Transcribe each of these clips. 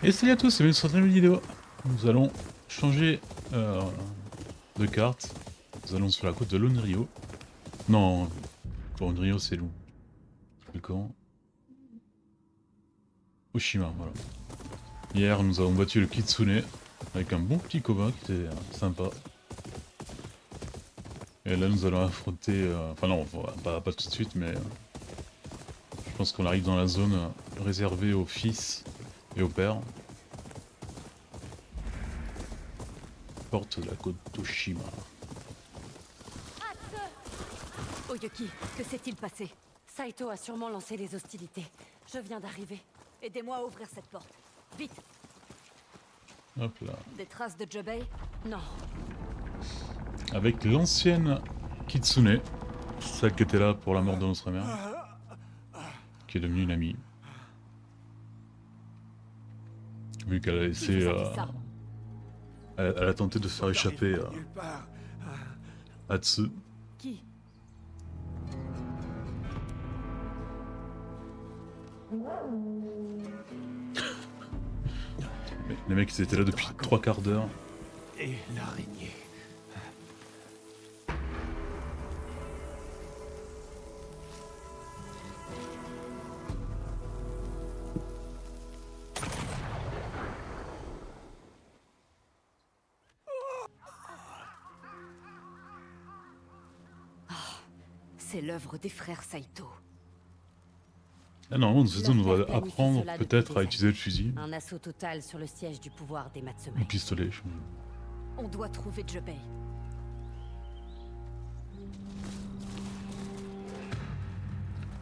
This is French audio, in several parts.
Et salut à tous, c'est bienvenue sur cette nouvelle vidéo. Nous allons changer de carte. Nous allons sur la côte de l'Onryo. Non, Onryo c'est loin. Le camp. Oshima, voilà. Hier nous avons battu le Kitsune avec un bon petit combat qui était sympa. Et là nous allons affronter... Enfin non, pas tout de suite, mais... je pense qu'on arrive dans la zone réservée aux fils et aux pères. Porte de la côte d'Oshima. Oyuki, que s'est-il passé? Saito a sûrement lancé les hostilités. Je viens d'arriver. Aidez-moi à ouvrir cette porte. Vite! Hop là. Des traces de Jubei? Non. Avec l'ancienne Kitsune, celle qui était là pour la mort de notre mère, qui est devenue une amie. Vu qu'elle a Qui essayé... vous a dit ça? elle a tenté de se faire échapper à Tsu. Qui? Les mecs ils étaient là depuis 3 quarts d'heure. Et l'araignée. C'est l'œuvre des frères Saito. Ah normalement dans cette zone on Leur doit père planifie apprendre cela depuis peut-être des à utiliser le fusil. Un assaut total sur le siège du pouvoir des Matsume. Le pistolet, je pense. On doit trouver Jubei.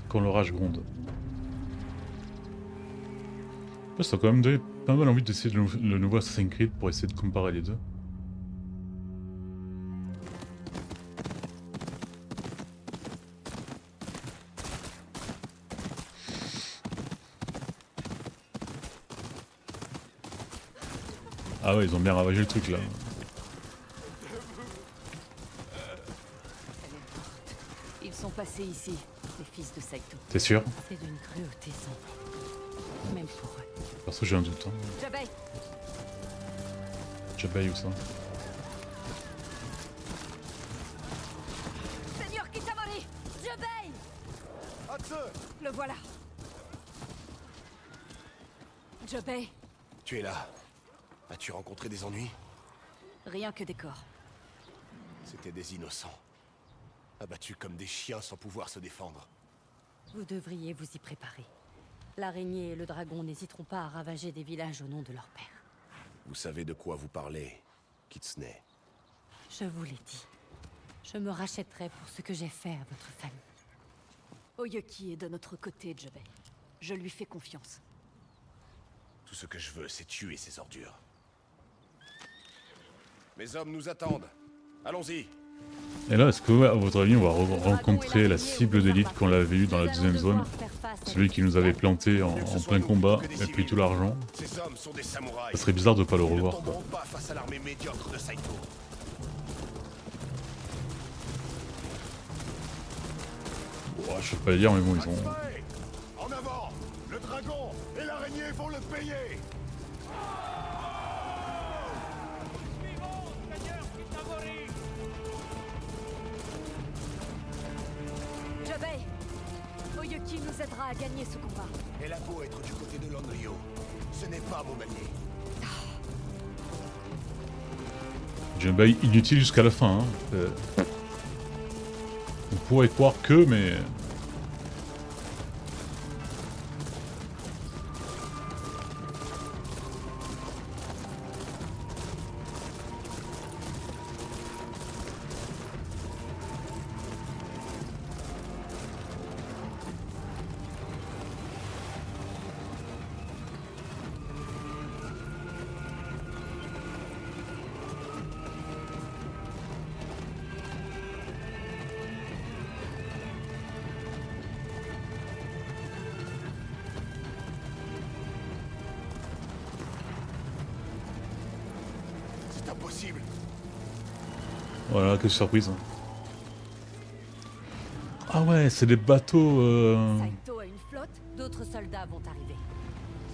Quand l'orage gronde. Ouais, ça a quand même donné pas mal envie d'essayer le nouveau Assassin's Creed pour essayer de comparer les deux. Ah ouais, ils ont bien ravagé le truc là. Ils sont passés ici, les fils de Saito. T'es sûr? C'est d'une cruauté sans nom. Même pour eux. Perso j'ai un doute. Hein. Jubei! Jabei ou ça? Seigneur Kitamori! Jubei! Le voilà. Jubei, Tu es là. As-tu rencontré des ennuis? rien que des corps. C'étaient des innocents. Abattus comme des chiens sans pouvoir se défendre. Vous devriez vous y préparer. L'araignée et le dragon n'hésiteront pas à ravager des villages au nom de leur père. Vous savez de quoi vous parlez, Kitsune. Je vous l'ai dit. Je me rachèterai pour ce que j'ai fait à votre famille. Oyuki est de notre côté, Jubei. Je lui fais confiance. Tout ce que je veux, c'est tuer ces ordures. Mes hommes nous attendent. Allons-y. Et là, est-ce que, à votre avis, on va rencontrer la cible d'élite qu'on l'avait eu dans la deuxième zone? Celui qui nous avait planté en plein combat et pris tout l'argent. Ces hommes sont des samouraïs. Ça serait bizarre de pas le Ils ne revoir, quoi. tomberont pas face à l'armée médiocre de Saito. Ouah, je sais pas le dire, mais bon, ils ont... En avant! Le dragon et l'araignée vont le payer! Jubei! Oyuki nous aidera à gagner ce combat. Elle a beau être du côté de l'Onryo, ce n'est pas mon allié. J'ai un bail inutile jusqu'à la fin. Hein. On pourrait croire que, mais... C'est impossible. Voilà, quelle surprise. Ah ouais, c'est des bateaux... Saito a une flotte, d'autres soldats vont arriver.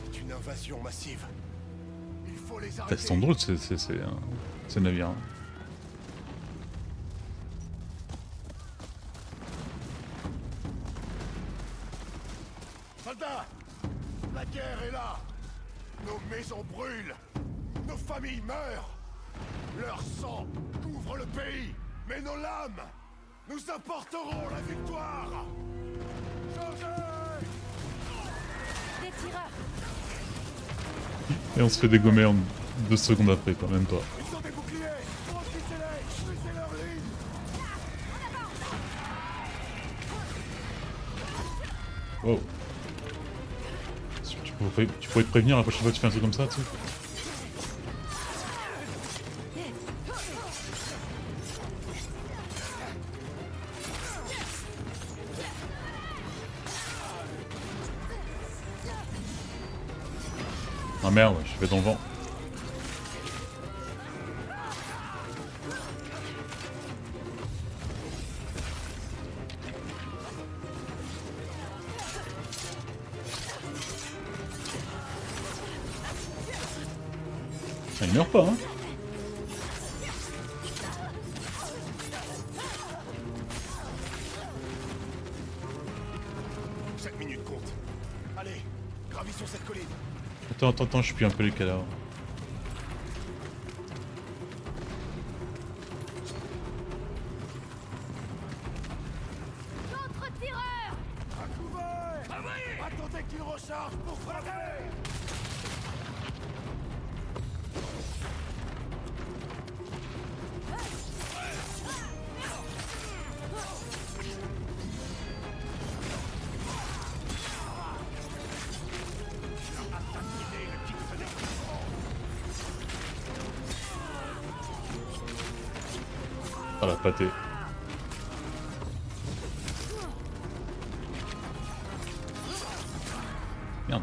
C'est une invasion massive. Il faut les Putain, arrêter. ils sont drôles ces navires. Hein. Soldats, la guerre est là. Nos maisons brûlent. Nos familles meurent. Leur sang couvre le pays. Mais nos lames, nous apporterons la victoire. Changez! Des tireurs! Et on se fait dégommer en 2 secondes après, quoi, même pas. Ils ont des boucliers. Franchissez-les. Poussez leur ligne. Wow. Tu pourrais te prévenir la prochaine fois que tu fais un truc comme ça, tu sais. Ah merde, je vais dans le vent. Ah, il meurt pas, hein. 7 minutes compte. Allez, gravissons cette colline. Attends, je pue un peu les cadavres. Contre-tireur! À couvert! Attendez qu'il recharge pour frapper! Ah la pâtée. Merde.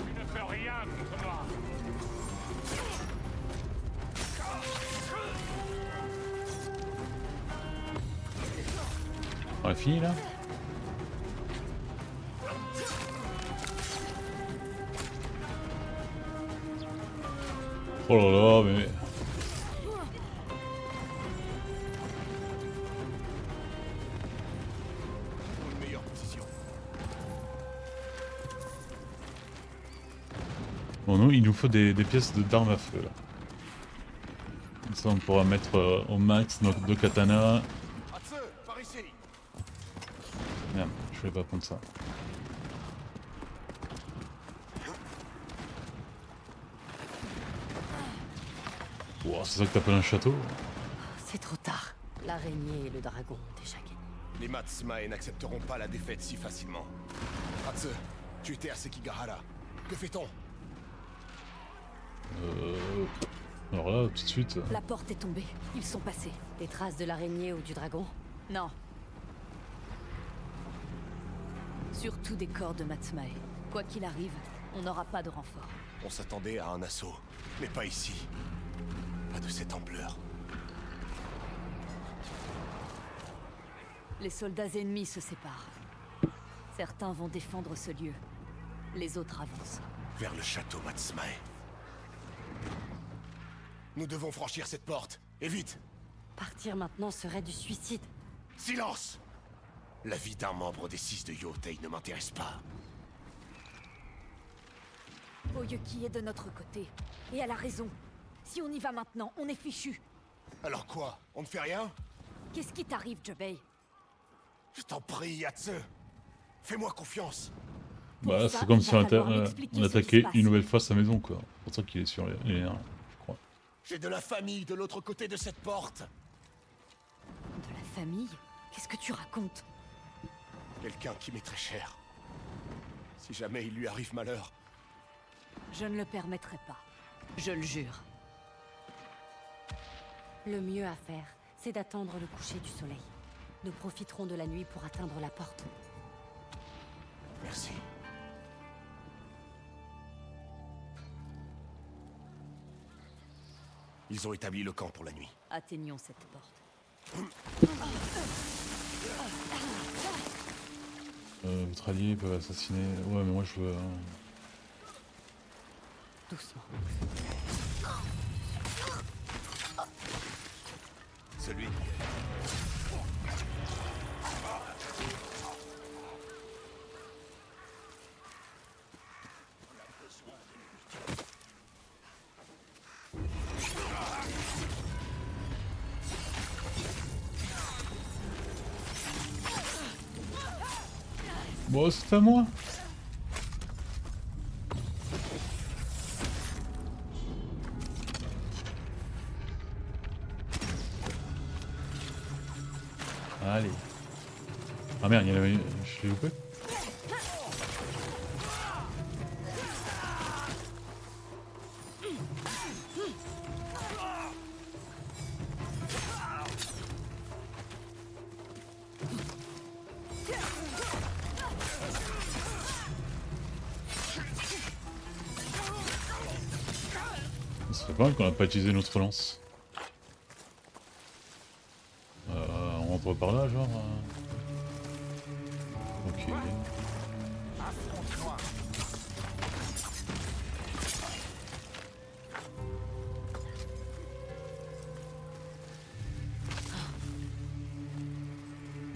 Tu ne peux rien contre moi. On a fini là? Oh là là, mais... Une meilleure position. Bon, nous, il nous faut des pièces d'armes à feu là. Comme ça, on pourra mettre au max nos 2 katanas. Atsu, par ici. Merde, je vais pas prendre ça. Wow, c'est ça que t'appelles un château? C'est trop tard. L'araignée et le dragon ont déjà gagné. Les Matsumae n'accepteront pas la défaite si facilement. Atsu, tu étais à Sekigahara. Que fait-on? Alors là, tout de suite... La porte est tombée. Ils sont passés. Des traces de l'araignée ou du dragon? Non. Surtout des corps de Matsumae. Quoi qu'il arrive, on n'aura pas de renfort. On s'attendait à un assaut, mais pas ici. Pas de cette ampleur. Les soldats ennemis se séparent. Certains vont défendre ce lieu. Les autres avancent. Vers le château Matsumae. Nous devons franchir cette porte. Et vite! Partir maintenant serait du suicide. Silence! La vie d'un membre des 6 de Yotei ne m'intéresse pas. Oyuki est de notre côté. Et elle a raison. Si on y va maintenant, on est fichu. Alors quoi? On ne fait rien? Qu'est-ce qui t'arrive, Jubei? Je t'en prie, Yatsu. Fais-moi confiance. Bah Pour ça, c'est comme il si va on, falloir m'expliquer ce qui attaquait se passe. une nouvelle fois sa maison quoi. C'est pour ça qu'il est sur les nerfs, je crois. J'ai de la famille de l'autre côté de cette porte. De la famille? Qu'est-ce que tu racontes? Quelqu'un qui m'est très cher. Si jamais il lui arrive malheur, Je ne le permettrai pas. Je le jure. Le mieux à faire, c'est d'attendre le coucher du soleil. Nous profiterons de la nuit pour atteindre la porte. merci. Ils ont établi le camp pour la nuit. Atteignons cette porte. Votre allié peut assassiner... Ouais mais moi je veux... Doucement. Celui. Bon c'est à moi. Allez. Ah merde, il y en avait une... Je l'ai loupé. C'est pas mal qu'on a pas utilisé notre lance. On rentre par là, genre. Ok.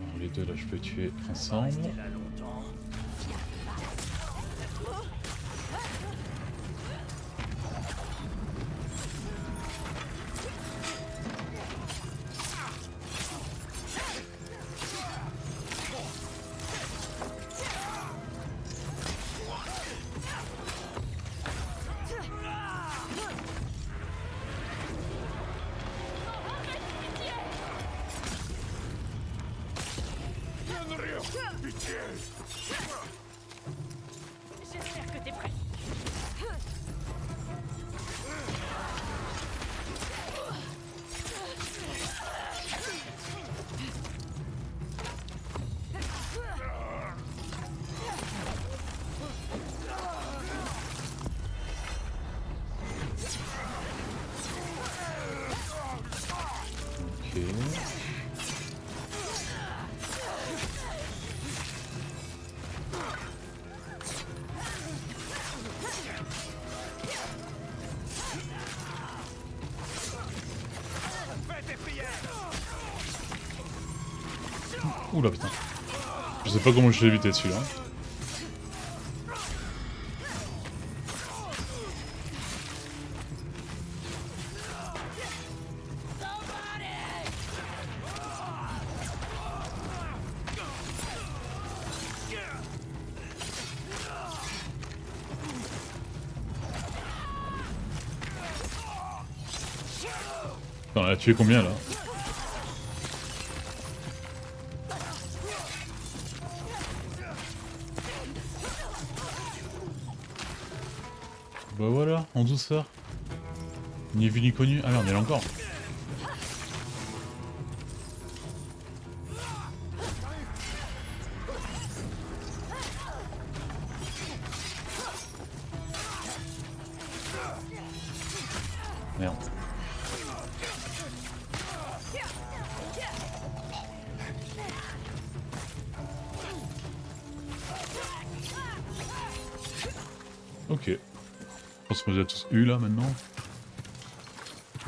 Alors, les deux là, je peux tuer ensemble. Pitié! J'espère que t'es prêt. Ok. Oula putain. Je sais pas comment je l'ai évité celui-là. Attends, elle a tué combien là? Bah voilà, en douceur. Ni vu ni connu. Ah merde, elle est encore. Merde. Ok. Je pense qu'on les a tous eu là maintenant.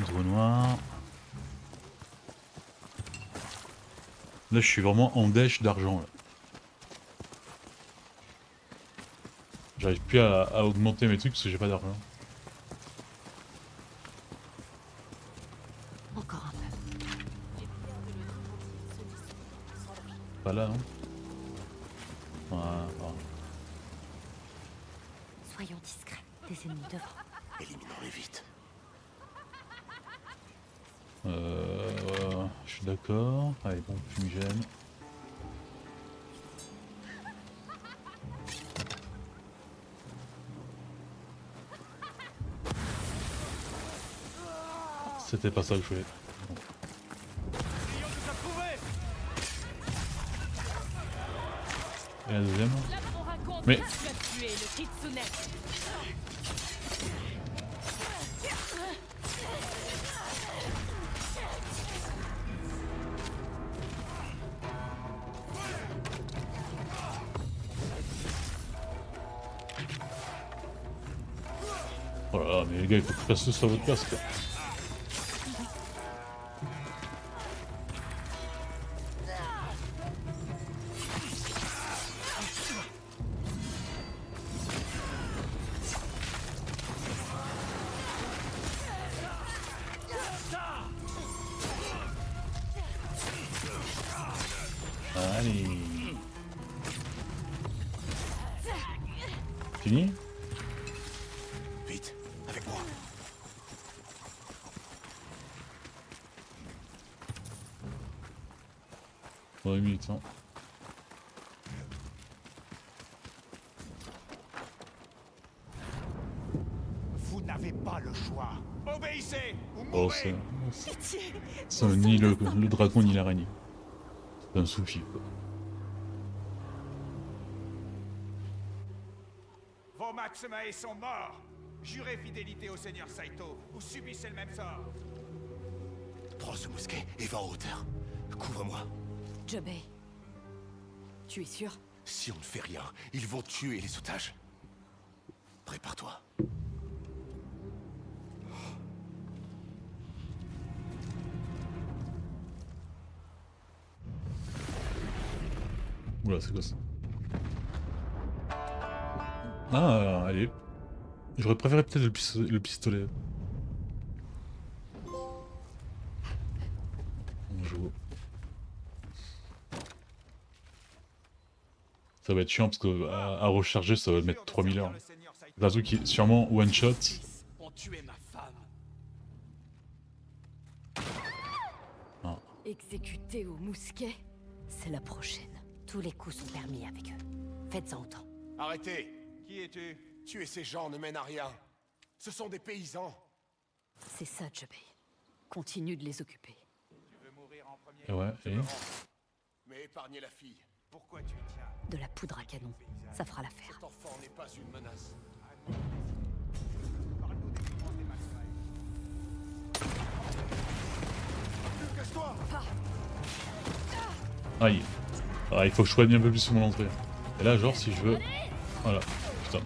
Trou noir. Là je suis vraiment en dèche d'argent là. J'arrive plus à augmenter mes trucs parce que j'ai pas d'argent. Encore un peu. Pas là non. Voilà. Soyons discrets. Des ennemis devant. Éliminons-les vite. Je suis d'accord. Allez, bon, fumigène. C'était pas ça que je voulais. Bon. Et la deuxième. Mais Oh là là, mais les gars, il faut que je fasse tout sur votre place, quoi. Allez. Fini? Vite, avec moi. Dans 2 minutes, hein. Vous n'avez pas le choix. Obéissez ou Oh, mourrez. c'est ni le dragon ni l'araignée. C'est un souci, quoi. Vos Maxemae sont morts. Jurez fidélité au Seigneur Saito ou subissez le même sort. Prends ce mousquet et va en hauteur. Couvre-moi. Jobei. Tu es sûr? Si on ne fait rien, ils vont tuer les otages. Prépare-toi. Oula, c'est quoi ça? Ah, allez. J'aurais préféré peut-être le pistolet. On joue. Ça va être chiant parce que à recharger ça va mettre 3000 heures. C'est un truc qui est sûrement one shot. Ont tué ma femme. Ah. Exécuté au mousquet? C'est la prochaine. Tous les coups sont permis avec eux. Faites-en autant. Arrêtez. Qui es-tu? Tuer ces gens ne mène à rien. Ce sont des paysans. C'est ça, Jobei. Continue de les occuper. Tu veux mourir en premier? Et ouais, et... Mais épargnez la fille. Pourquoi tu y tiens? De la poudre à canon. Ça fera l'affaire. Cet enfant n'est pas une menace. Parle-nous des défenses des Maxemae. Casse-toi. Aïe. Ah, il faut que je soigne un peu plus sur mon entrée. Et là, genre, si je veux... Voilà. Putain.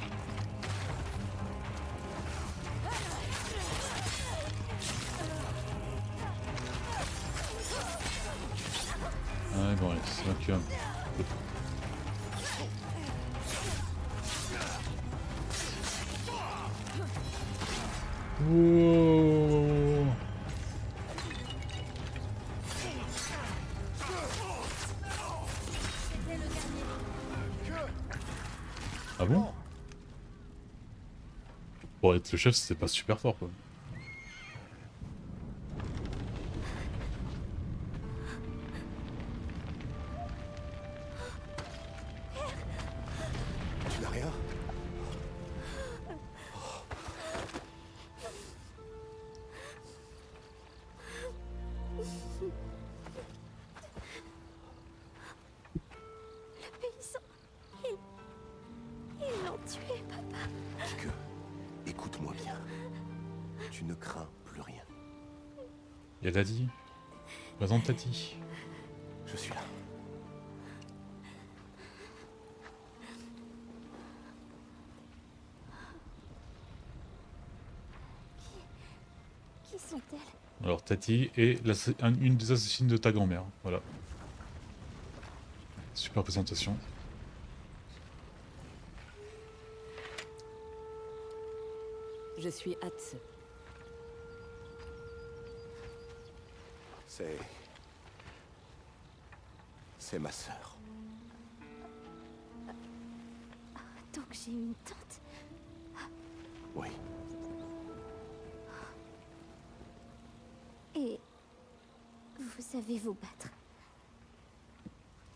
Ouais, bon, allez, c'est vaincu un peu. Wow. Ah bon? Pour être le chef, c'est pas super fort, quoi. Tu n'as rien? Paysan, ils l'ont tué, papa. Que, écoute-moi bien. Tu ne crains plus rien. Y'a Tati. Présente Tati. Je suis là. Qui sont-elles? Alors Tati est une des assassines de ta grand-mère. Voilà. Super présentation. Je suis Hatsu. C'est ma sœur. Donc j'ai une tante. Oui. Et vous savez vous battre.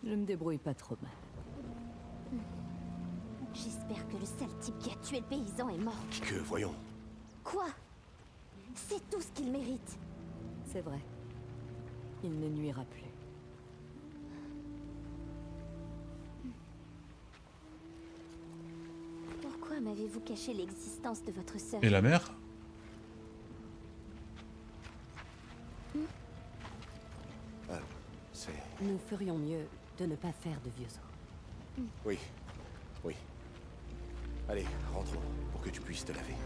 Je me débrouille pas trop mal. J'espère que le sale type qui a tué le paysan est mort. Que, voyons. Quoi? C'est tout ce qu'il mérite. C'est vrai. Il ne nuira plus. Pourquoi m'avez-vous caché l'existence de votre sœur? Et la mère? C'est... Nous ferions mieux de ne pas faire de vieux os. Oui. Oui. Allez, rentrons, pour que tu puisses te laver.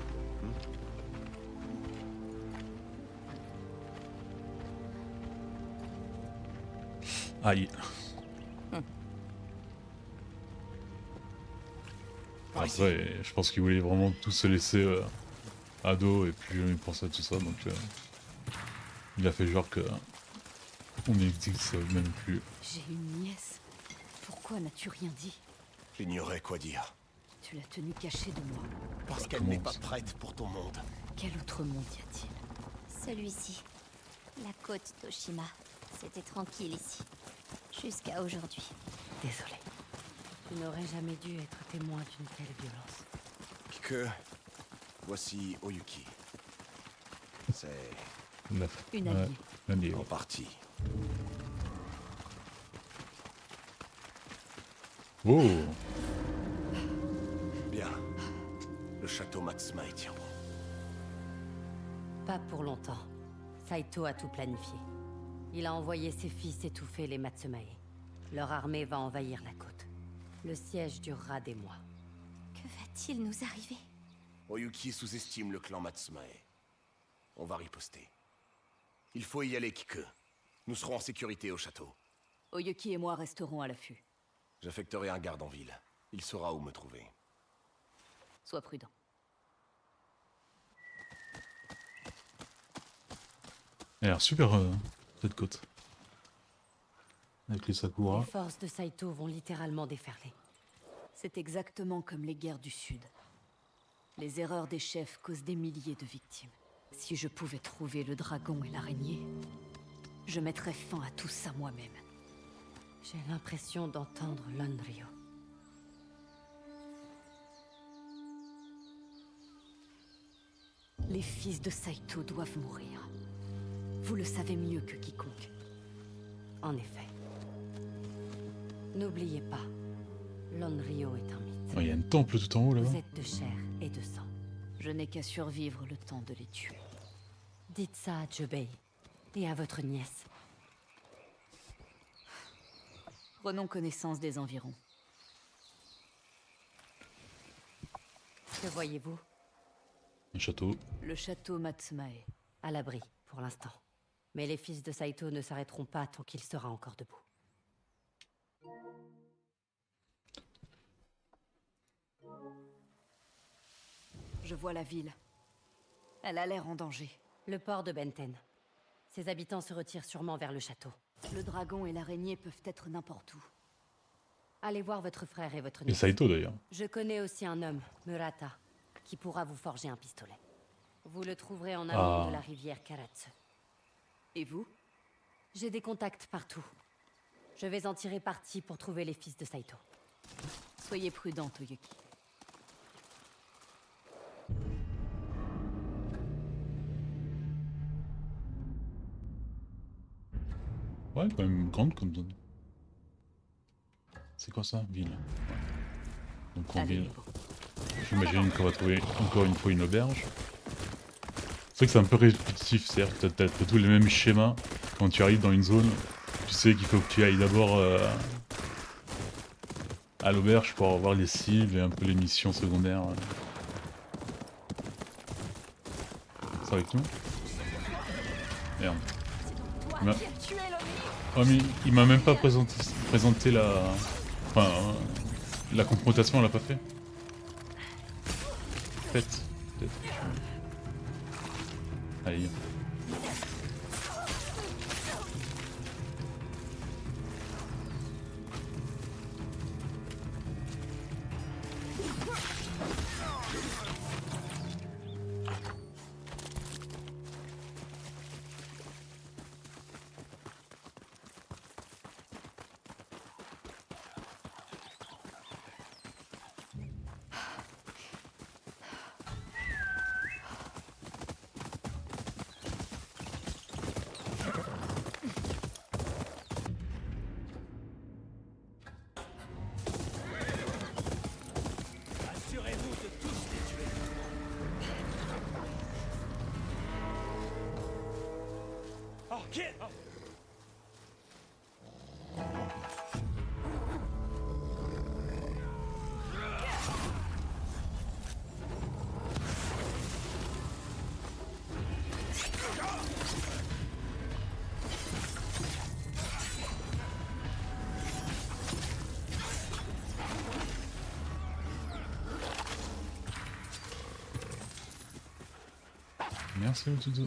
Aïe. Par ici. Après, je pense qu'il voulait vraiment tout se laisser ado et puis il pensait à tout ça, donc il a fait genre que on n'existe même plus. J'ai une nièce. Pourquoi n'as-tu rien dit? J'ignorais quoi dire. Tu l'as tenue cachée de moi. Parce qu'elle Comment n'est pas ça prête pour ton monde. Quel autre monde y a-t-il? Celui-ci. La côte d'Oshima. C'était tranquille ici. Jusqu'à aujourd'hui. Désolée. Tu n'aurais jamais dû être témoin d'une telle violence. Que... Voici Oyuki. C'est Une Ouais, alliée. l'allié, en ouais. partie. Oh, Bien. Le château Matsumae tient bon. Pas pour longtemps. Saito a tout planifié. Il a envoyé ses fils étouffer les Matsumae. Leur armée va envahir la côte. Le siège durera des mois. Que va-t-il nous arriver? Oyuki sous-estime le clan Matsumae. On va riposter. Il faut y aller, Kike. Nous serons en sécurité au château. Oyuki et moi resterons à l'affût. J'affecterai un garde en ville. Il saura où me trouver. Sois prudent. elle a l'air super cette côte. Avec les sakura. Les forces de Saito vont littéralement déferler. C'est exactement comme les guerres du Sud. Les erreurs des chefs causent des milliers de victimes. Si je pouvais trouver le dragon et l'araignée, je mettrais fin à tout ça moi-même. J'ai l'impression d'entendre l'Onryo. Les fils de Saito doivent mourir. Vous le savez mieux que quiconque. En effet. N'oubliez pas, l'Onryo est un mythe. Oh, il y a un temple tout en haut là-bas. Vous êtes de chair et de sang. Je n'ai qu'à survivre le temps de les tuer. Dites ça à Jubei et à votre nièce. Prenons connaissance des environs. Que voyez-vous? Un château. Le château Matsumae. À l'abri, pour l'instant. Mais les fils de Saito ne s'arrêteront pas tant qu'il sera encore debout. Je vois la ville. Elle a l'air en danger. Le port de Benten. Ses habitants se retirent sûrement vers le château. Le dragon et l'araignée peuvent être n'importe où. Allez voir votre frère et votre Et nièce. Saito d'ailleurs. Je connais aussi un homme, Murata, qui pourra vous forger un pistolet. Vous le trouverez en amont Ah. de la rivière Karatsu. Et vous? J'ai des contacts partout. Je vais en tirer parti pour trouver les fils de Saito. Soyez prudent, Oyuki. Ouais, quand même grande comme zone. C'est quoi ça? Ville. Ouais. Donc en Allez, ville, Hugo. j'imagine qu'on va trouver encore une fois une auberge. C'est vrai que c'est un peu répétitif, c'est-à-dire que t'as tous les mêmes schémas quand tu arrives dans une zone. Tu sais qu'il faut que tu ailles d'abord à l'auberge pour voir les cibles et un peu les missions secondaires. C'est avec nous? Merde. Il m'a- Oh, mais il m'a même pas présenté la... Enfin, la confrontation, on l'a pas fait. Faites, peut-être. Allez. Assurez-vous de tous les tuer. Oh, Kid! Merci le tuto.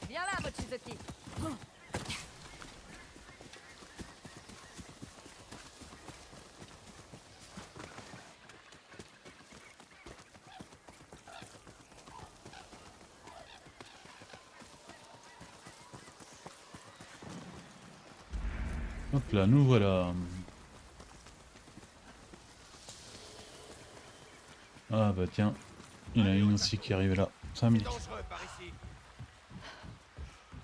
Viens là, Mochizuki. Hop là, nous voilà. Ah bah tiens, il y en a une aussi qui arrive là. 5 C'est minutes. dangereux par ici.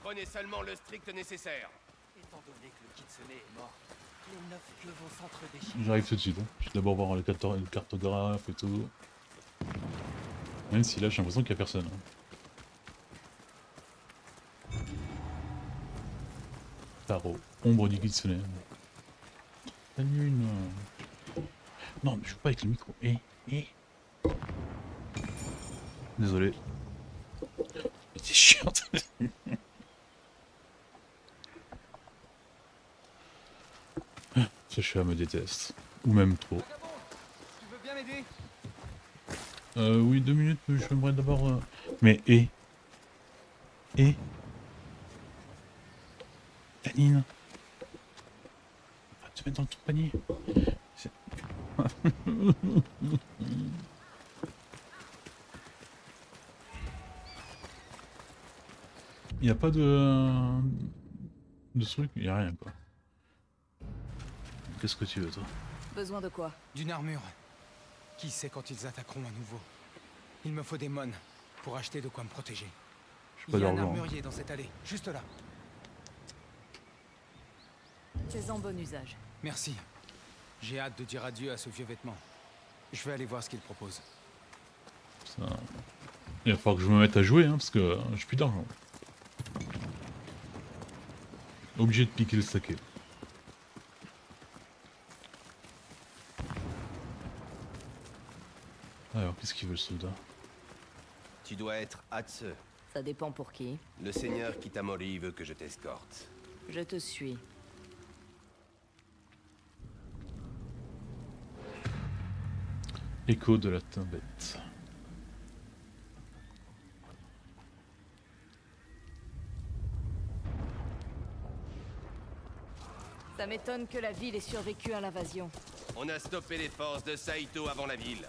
Prenez seulement le strict nécessaire. Étant donné que le Kitsune est mort, les 9 queues vont s'entre-déchirer. J'arrive tout de suite. Hein. Je vais d'abord voir le cartographe et tout. Même si là j'ai l'impression qu'il n'y a personne. Hein. Tarot, ombre du Kitsune. La lune. Non, mais je joue pas avec le micro. Désolé. C'est chiant. Ce chat me déteste. Ou même trop. Tu veux bien m'aider? Oui, 2 minutes, mais j'aimerais d'abord... Mais, Tanine. Va te mettre dans ton panier. C'est- Il n'y a pas de truc, il n'y a rien quoi. Qu'est-ce que tu veux toi? Besoin de quoi? D'une armure. Qui sait quand ils attaqueront à nouveau? Il me faut des mônes pour acheter de quoi me protéger. Pas Il y a un d'argent. armurier dans cette allée, juste là. C'est en bon usage. Merci. J'ai hâte de dire adieu à ce vieux vêtement. Je vais aller voir ce qu'il propose. Ça... Il va falloir que je me mette à jouer hein, parce que j'ai plus d'argent. Obligé de piquer le saké. Alors, qu'est-ce qu'il veut le soldat? Tu dois être Hatse. Ça dépend pour qui. Le seigneur Kitamori veut que je t'escorte. Je te suis. Écho de la timbette. Ça m'étonne que la ville ait survécu à l'invasion. On a stoppé les forces de Saito avant la ville.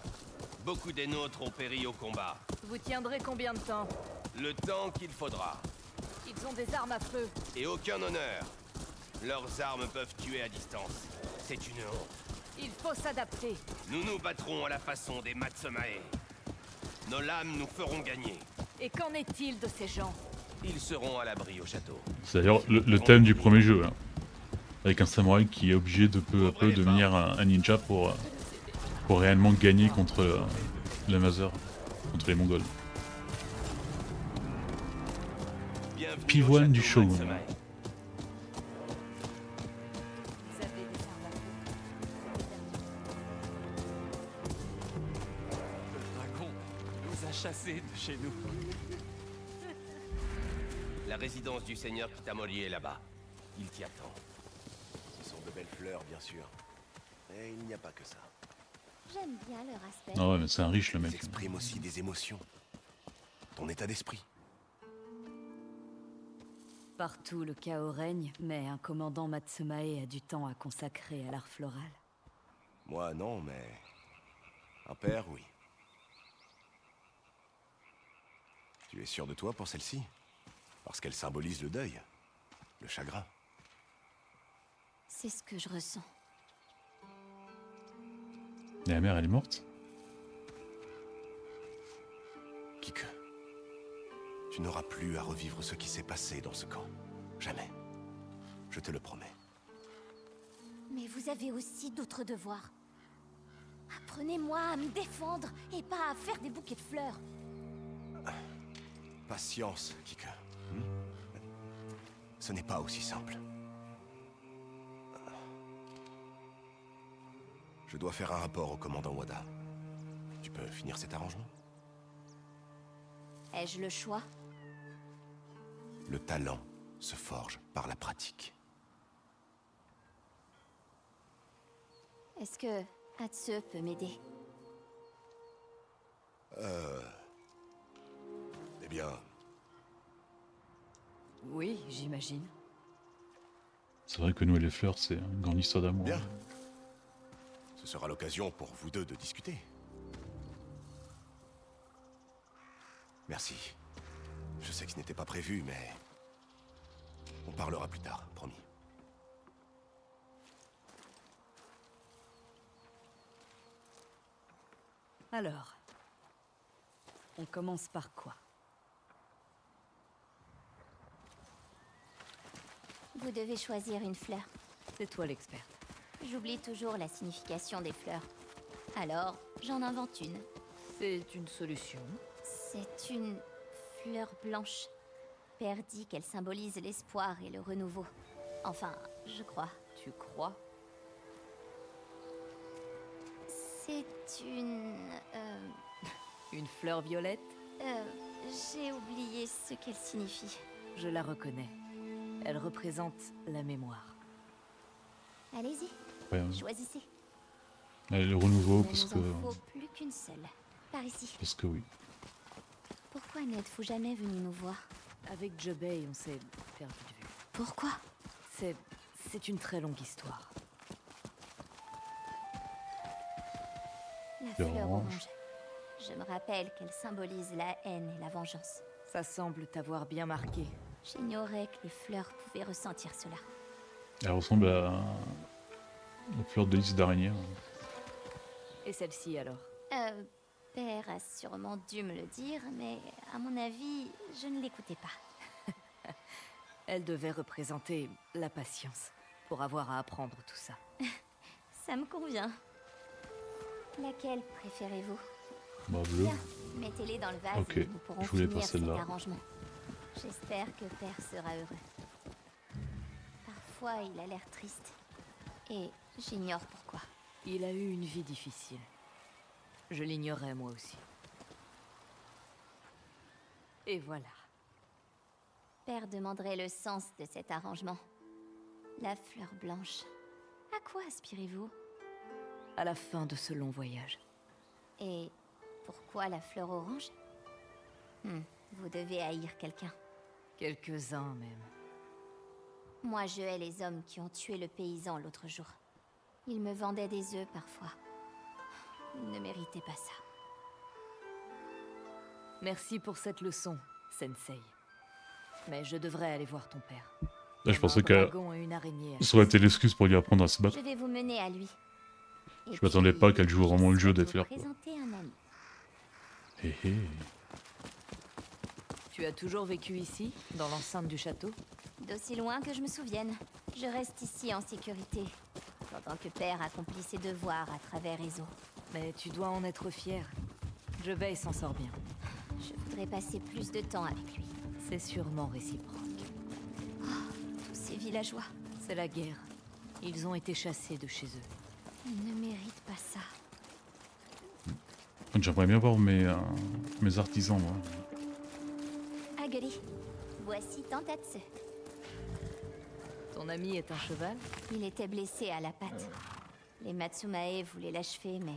Beaucoup des nôtres ont péri au combat. Vous tiendrez combien de temps? Le temps qu'il faudra. Ils ont des armes à feu. Et aucun honneur. Leurs armes peuvent tuer à distance. C'est une honte. Il faut s'adapter. Nous nous battrons à la façon des Matsumae. Nos lames nous feront gagner. Et qu'en est-il de ces gens? Ils seront à l'abri au château. C'est d'ailleurs le thème du premier jeu. Hein. Avec un samouraï qui est obligé de peu à peu devenir un ninja pour réellement gagner contre l'invaseur, contre les Mongols. Bienvenue Pivoine au du château shogun. Matsumae. Vous avez des armes à feu. Le dragon nous a chassés de chez nous. La résidence du seigneur Kitamori est là-bas. Il t'y attend. Ce sont de belles fleurs, bien sûr. Mais il n'y a pas que ça. J'aime bien leur aspect. Ah ouais, mais c'est un riche le Ils mec. expriment aussi des émotions. Ton état d'esprit. Partout le chaos règne, mais un commandant Matsumae a du temps à consacrer à l'art floral. Moi, non, mais... un père, oui. Tu es sûr de toi pour celle-ci? Parce qu'elle symbolise le deuil, le chagrin. C'est ce que je ressens. Et la mère elle est morte? Kike, tu n'auras plus à revivre ce qui s'est passé dans ce camp. Jamais. Je te le promets. Mais vous avez aussi d'autres devoirs. Apprenez-moi à me défendre et pas à faire des bouquets de fleurs. Patience, Kike. Ce n'est pas aussi simple. Je dois faire un rapport au commandant Wada. Tu peux finir cet arrangement? Ai-je le choix? Le talent se forge par la pratique. Est-ce que Atse peut m'aider? Eh bien, Oui, j'imagine. C'est vrai que nous et les fleurs, c'est une grande histoire d'amour. bien. Ce sera l'occasion pour vous deux de discuter. Merci. Je sais que ce n'était pas prévu, mais... on parlera plus tard, promis. Alors, on commence par quoi? Vous devez choisir une fleur. C'est toi l'experte. J'oublie toujours la signification des fleurs. Alors, j'en invente une. C'est une solution. C'est une fleur blanche. Père dit qu'elle symbolise l'espoir et le renouveau. Enfin, je crois. Tu crois? C'est une... Une fleur violette? J'ai oublié ce qu'elle signifie. Je la reconnais. Elle représente la mémoire. Allez-y, Ouais, choisissez. allez, le renouveau, Il parce ne que... nous en faut plus qu'une seule. Par ici. Parce que oui. Pourquoi n'êtes-vous jamais venu nous voir? Avec Jebei, on s'est perdu de vue. Pourquoi? C'est une très longue histoire. La Fleur fleur orange. orange. Je me rappelle qu'elle symbolise la haine et la vengeance. Ça semble t'avoir bien marqué. J'ignorais que les fleurs pouvaient ressentir cela. Elle ressemble à... aux fleurs de lys d'araignée. Et celle-ci alors? Père a sûrement dû me le dire, mais à mon avis, je ne l'écoutais pas. Elle devait représenter la patience, pour avoir à apprendre tout ça. Ça me convient. Laquelle préférez-vous? Bah, bleu. Bien, mettez-les dans le vase Ok, et nous pourrons je voulais pas finir cet celle-là. arrangement. J'espère que Père sera heureux. Parfois, il a l'air triste. Et j'ignore pourquoi. Il a eu une vie difficile. Je l'ignorais moi aussi. Et voilà. Père demanderait le sens de cet arrangement. La fleur blanche. À quoi aspirez-vous? À la fin de ce long voyage. Et pourquoi la fleur orange? Vous devez haïr quelqu'un. Quelques-uns même. Moi, je hais les hommes qui ont tué le paysan l'autre jour. Ils me vendaient des œufs parfois. Ils ne méritaient pas ça. Merci pour cette leçon, Sensei. Mais je devrais aller voir ton père. Là, je On a pensais un que dragon et une araignée à ça aurait été l'excuse pour lui apprendre à se battre. Je vais vous mener à lui. Et Je m'attendais puis, pas qu'elle joue vraiment le jeu des j'essaie de fleurs, vous quoi. présenter un ami. Hé hé. Tu as toujours vécu ici, dans l'enceinte du château? D'aussi loin que je me souvienne, je reste ici en sécurité, pendant que Père accomplit ses devoirs à travers les eaux. Mais tu dois en être fier. Jebei s'en sort bien. Je voudrais passer plus de temps avec lui. C'est sûrement réciproque. Tous ces villageois, C'est la guerre. Ils ont été chassés de chez eux. ils ne méritent pas ça. J'aimerais bien voir mes artisans, moi. Aguri, voici Tantatsu. Ton ami est un cheval? Il était blessé à la patte. Les Matsumae voulaient l'achever, mais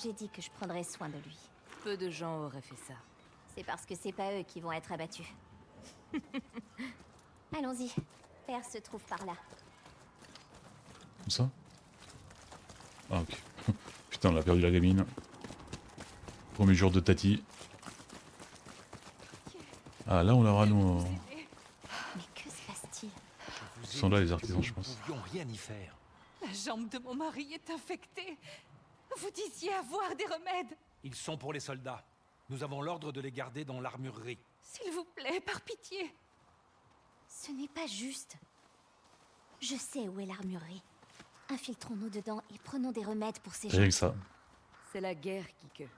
j'ai dit que je prendrais soin de lui. Peu de gens auraient fait ça. C'est parce que c'est pas eux qui vont être abattus. Allons-y. Père se trouve par là. Comme ça? Ah, ok. Putain, on a perdu la gamine. Premier jour de Tati. Ah, là, on aura nos... Mais que se passe-t-il? Ils sont là, les artisans, je pense. Nous ne pouvions rien y faire. La jambe de mon mari est infectée. Vous disiez avoir des remèdes. Ils sont pour les soldats. Nous avons l'ordre de les garder dans l'armurerie. S'il vous plaît, par pitié. Ce n'est pas juste. Je sais où est l'armurerie. Infiltrons-nous dedans et prenons des remèdes pour ces Rien gens. que ça. C'est la guerre, Kike.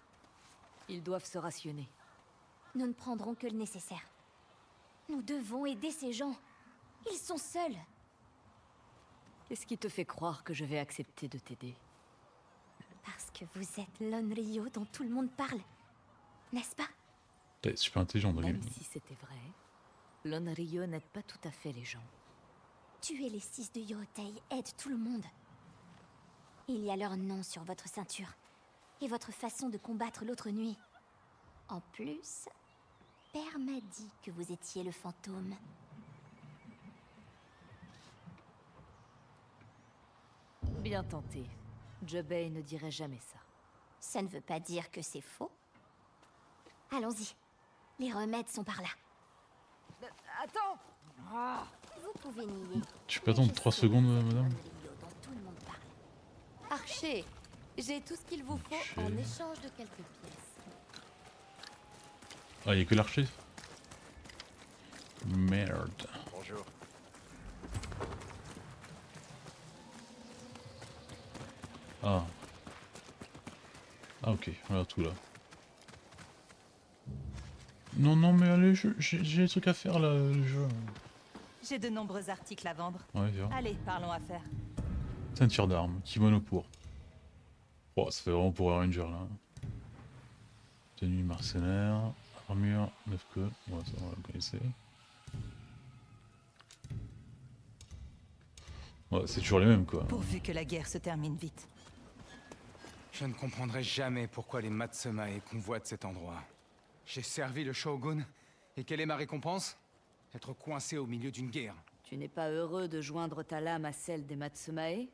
Ils doivent se rationner. Nous ne prendrons que le nécessaire. Nous devons aider ces gens. Ils sont seuls. Qu'est-ce qui te fait croire que je vais accepter de t'aider? Parce que vous êtes l'Onryo dont tout le monde parle, n'est-ce pas? T'es super intelligent dans les... Même si c'était vrai, l'Onryo n'aide pas tout à fait les gens. Tuer les 6 de Yorotei aide tout le monde. Il y a leur nom sur votre ceinture. Et votre façon de combattre l'autre nuit. En plus, Père m'a dit que vous étiez le fantôme. Bien tenté. Jubei ne dirait jamais ça. Ça ne veut pas dire que c'est faux. Allons-y. Les remèdes sont par là. Attends! Vous pouvez nier. Tu peux attendre 3 secondes, madame? L'Onryo dont tout le monde parle. Archer, j'ai tout ce qu'il vous faut Ok. en échange de quelques pièces. Ah, y'a que l'archer? Merde. Bonjour. Ah. Ah ok, voilà tout là. Non, non, mais allez, j'ai des trucs à faire là, le jeu. J'ai de nombreux articles à vendre. Ouais, viens. Allez, parlons affaires. Ceinture d'armes, kimono pour. Oh, ça fait vraiment pour un ranger là. Tenue mercenaire, armure, 9 queues. Ouais, ça on la connaissait. Ouais, c'est toujours les mêmes quoi. Pourvu que la guerre se termine vite. Je ne comprendrai jamais pourquoi les Matsumae convoitent cet endroit. J'ai servi le shogun, et quelle est ma récompense? Être coincé au milieu d'une guerre. Tu n'es pas heureux de joindre ta lame à celle des Matsumae?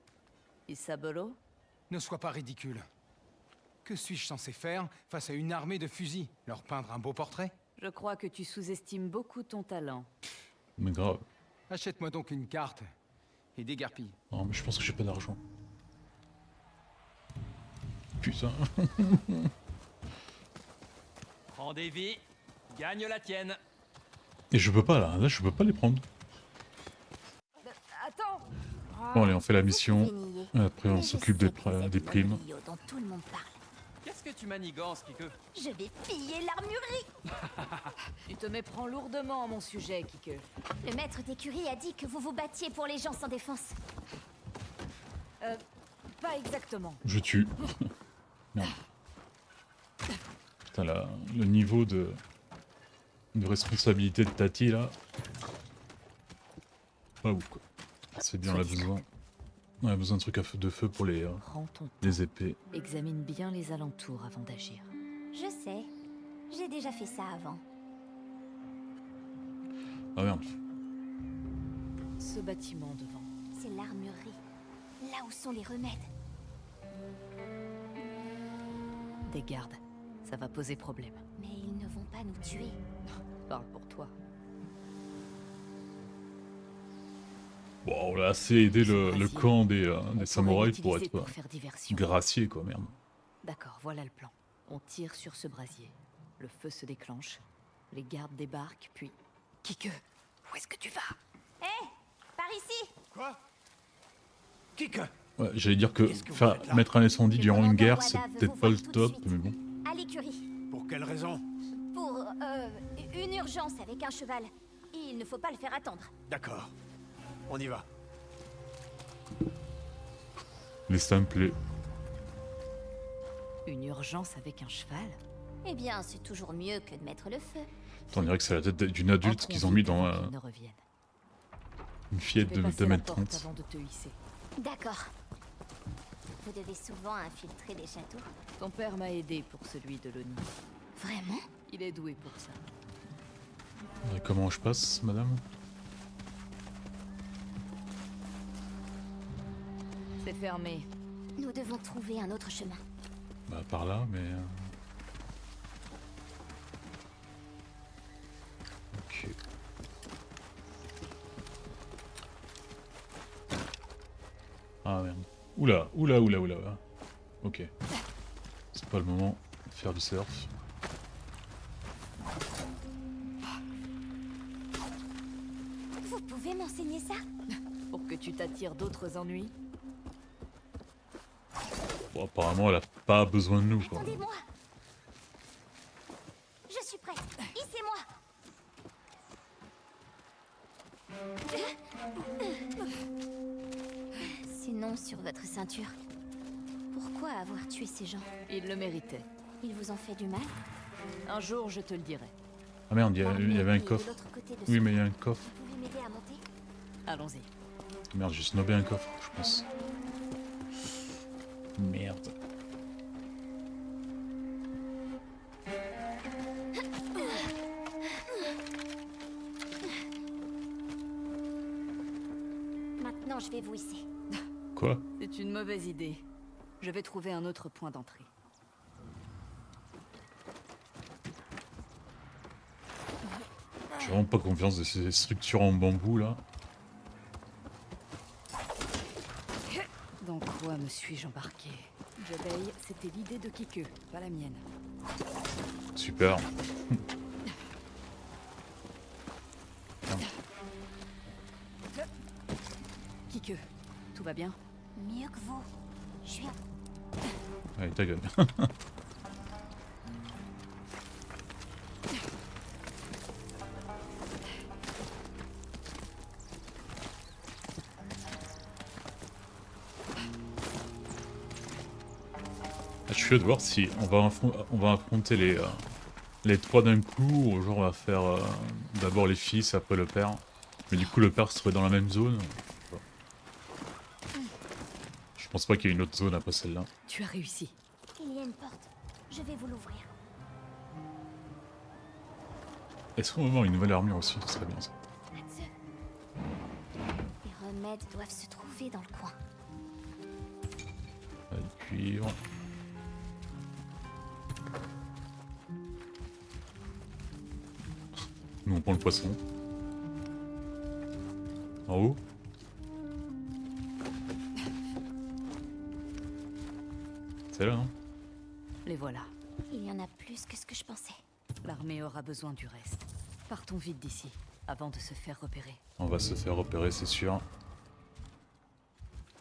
Isaburo? Ne sois pas ridicule. Que suis-je censé faire face à une armée de fusils? Leur peindre un beau portrait? Je crois que tu sous-estimes beaucoup ton talent. Mais grave. Achète-moi donc une carte et dégarpille. Non, mais je pense que j'ai pas d'argent. Putain. Prends des vies, gagne la tienne. Et je peux pas là, je peux pas les prendre. Attends! Bon allez, on fait la mission. Vous pouvez nier. Après on Mais je s'occupe sais que vous êtes des primes. l'Onryo dont tout le monde parle. Qu'est-ce que tu manigances, Kike? Je vais piller l'armurerie. Tu te méprends lourdement à mon sujet, Kike. Le maître d'écurie a dit que vous vous battiez pour les gens sans défense. Pas exactement. Je tue. Merde. Putain, le niveau de responsabilité de Tati là. Pas ouf quoi. C'est bien, on a besoin. On a besoin de trucs de feu pour Prends ton temps. les épées. Examine bien les alentours avant d'agir. Je sais. J'ai déjà fait ça avant. Ah merde. Ce bâtiment devant. C'est l'armurerie. Là où sont les remèdes. Des gardes. Ça va poser problème. Mais ils ne vont pas nous tuer. Parle pour toi. Bon, on a assez aidé le Vas-y. camp des On pourrait samouraïs pour l'utiliser être faire diversion. graciés quoi, merde. D'accord, voilà le plan. On tire sur ce brasier. Le feu se déclenche. Les gardes débarquent, puis... Kike, où est-ce que tu vas? Hé, par ici. Quoi? Kike! Ouais, j'allais dire que, Qu'est-ce que vous faites là? mettre un incendie Le durant une commandant guerre, Wada c'est veut peut-être vous pas le voir tout de top, suite. mais bon. À l'écurie. Pour quelle raison? Pour, une urgence avec un cheval. Il ne faut pas le faire attendre. D'accord. On y va. Les stamplés. Une urgence avec un cheval? Eh bien, c'est toujours mieux que de mettre le feu. On dirait que c'est la tête d'une adulte Entrons qu'ils ont vite mis dans avant qu'ils ne reviennent. une Je fillette vais de passer la 2 porte m 30. avant de te hisser. D'accord. Vous devez souvent infiltrer des châteaux. Ton père m'a aidé pour celui de l'ONI. Vraiment? Il est doué pour ça. Et comment je passe, madame? C'est fermé. Nous devons trouver un autre chemin. Bah par là, mais... Ok. Ah merde. Oula, oula, oula, oula. Ok. C'est pas le moment de faire du surf. Vous pouvez m'enseigner ça? Pour que tu t'attires d'autres ennuis. Bon, apparemment, elle a pas besoin de nous, quoi. Attendez-moi. Je suis prête. Hissez-moi. Ces noms sur votre ceinture. Pourquoi Pourquoi avoir tué ces gens? Ils le méritaient. Ils vous ont fait du mal? Un jour, je te le dirai. Ah merde, il y L'armée avait un est de coffre. l'autre côté de Oui, ce mais il y a pont. un coffre. Vous pouvez m'aider à monter? Allons-y. Merde, j'ai snobé un coffre, je pense. Merde. Maintenant, je vais vous hisser. Quoi? C'est une mauvaise idée. Je vais trouver un autre point d'entrée. J'ai vraiment pas confiance de ces structures en bambou là. Dans quoi me suis-je embarqué? Jebei, c'était l'idée de Kike, pas la mienne. Super. Kike, tout va bien? Mieux que vous. Je suis... Allez, ta gueule. Je suis curieux de voir si on va affronter les trois d'un coup, ou genre on va faire d'abord les fils, après le père. Mais du coup le père serait dans la même zone. Je pense pas qu'il y ait une autre zone après celle-là. Tu as réussi. Il y a une porte. Je vais vous l'ouvrir. Est-ce qu'on va avoir une nouvelle armure aussi? Ce serait bien ça. Matsu. Les remèdes doivent se trouver dans le coin. Du cuivre. Nous on prend le poisson. En haut. C'est là, non? Les voilà. Il y en a plus que ce que je pensais. L'armée aura besoin du reste. Partons vite d'ici, avant de se faire repérer. On va se faire repérer, c'est sûr.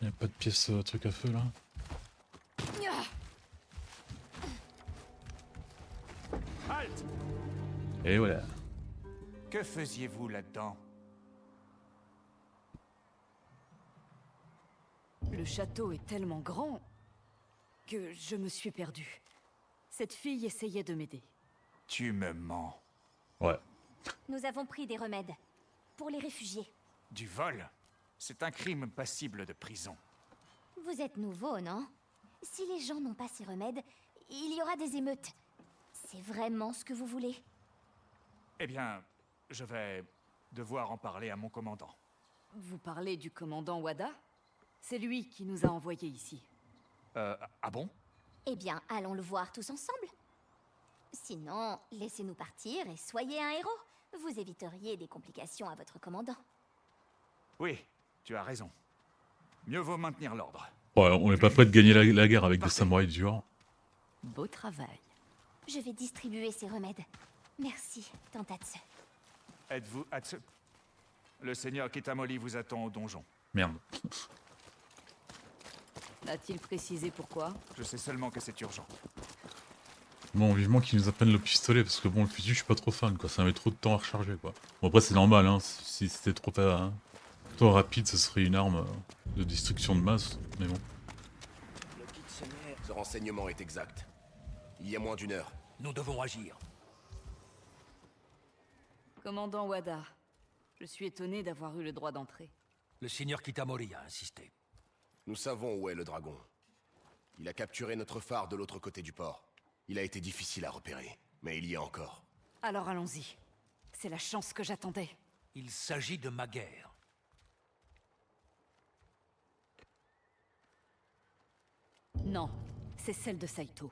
Y'a pas de pièce truc à feu là? Halte! Et voilà. Que faisiez-vous là-dedans? Le château est tellement grand que je me suis perdue. Cette fille essayait de m'aider. Tu me mens. Ouais. Nous avons pris des remèdes. Pour les réfugiés. Du vol? C'est un crime passible de prison. Vous êtes nouveau, non? Si les gens n'ont pas ces remèdes, il y aura des émeutes. C'est vraiment ce que vous voulez? Eh bien, je vais devoir en parler à mon commandant. Vous parlez du commandant Wada? C'est lui qui nous a envoyés ici. Ah bon? Eh bien, allons le voir tous ensemble. Sinon, laissez-nous partir et soyez un héros. Vous éviteriez des complications à votre commandant. Oui, tu as raison. Mieux vaut maintenir l'ordre. Ouais, on n'est pas prêt de gagner la guerre avec des samouraïs durs. Beau travail. Je vais distribuer ces remèdes. Merci, Tantatsu. Êtes-vous Atsu? Le seigneur Kitamori vous attend au donjon. Merde. A-t-il précisé pourquoi? Je sais seulement que c'est urgent. Bon, vivement qu'ils nous apprennent le pistolet, parce que bon, le fusil, je suis pas trop fan, quoi. Ça met trop de temps à recharger, quoi. Bon, après, c'est normal, hein. Si c'était trop rapide, ce serait une arme de destruction de masse, mais bon. Ce renseignement est exact. Il y a moins d'une heure. Nous devons agir. Commandant Wada, je suis étonné d'avoir eu le droit d'entrer. Le seigneur Kitamori a insisté. Nous savons où est le dragon. Il a capturé notre phare de l'autre côté du port. Il a été difficile à repérer, mais il y est encore. Alors allons-y. C'est la chance que j'attendais. Il s'agit de ma guerre. Non, c'est celle de Saito.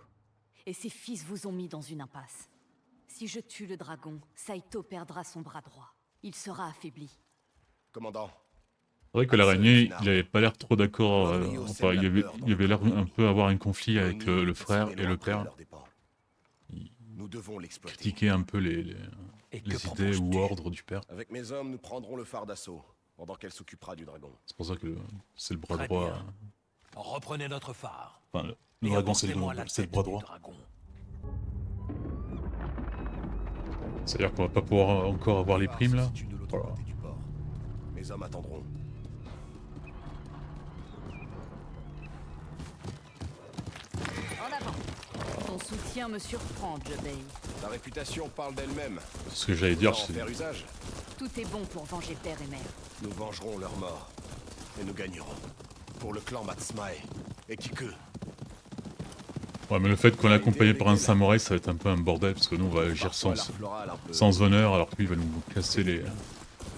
Et ses fils vous ont mis dans une impasse. Si je tue le dragon, Saito perdra son bras droit. Il sera affaibli. Commandant. C'est vrai que l'araignée, il avait pas l'air trop d'accord. Enfin, il avait l'air un peu avoir un conflit avec le frère et le père. Nous devons l'exploiter. Critiquer un peu les idées ou ordres du père. Avec mes hommes, nous prendrons le phare d'assaut, pendant qu'elle s'occupera du dragon. C'est pour ça que c'est le bras Très droit. bien. Reprenez notre phare. Enfin, le dragon, c'est le bras droit. C'est-à-dire qu'on va pas pouvoir encore avoir les primes là. Voilà. Mes hommes attendront. En avant. Ton soutien me surprend, Jebei. Ta réputation parle d'elle-même. Ce que j'allais dire, En c'est... faire usage. Tout est bon pour venger père et mère. Nous vengerons leur mort. Et nous gagnerons. Pour le clan Matsumae. Et Kiku. Ouais, mais le fait qu'on est accompagné par un samouraï, ça va être un peu un bordel, parce que nous, on va agir sans honneur, alors que lui, il va nous casser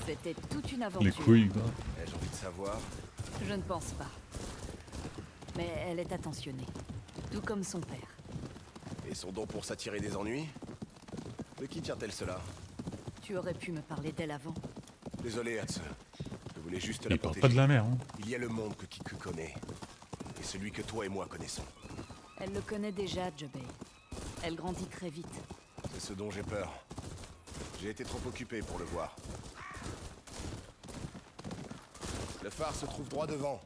C'était toute une aventure. les couilles, quoi. Ai-je envie de savoir? Je ne pense pas. Mais elle est attentionnée. Tout comme son père. Et son don pour s'attirer des ennuis? De qui tient-elle cela? Tu aurais pu me parler d'elle avant. Désolé, Hatsu. Je voulais juste Il la parle protéger. pas de la mer, hein. Il y a le monde que Kiku connaît. Et celui que toi et moi connaissons. Elle le connaît déjà, Jebei. Elle grandit très vite. C'est ce dont j'ai peur. J'ai été trop occupé pour le voir. Le phare se trouve droit devant.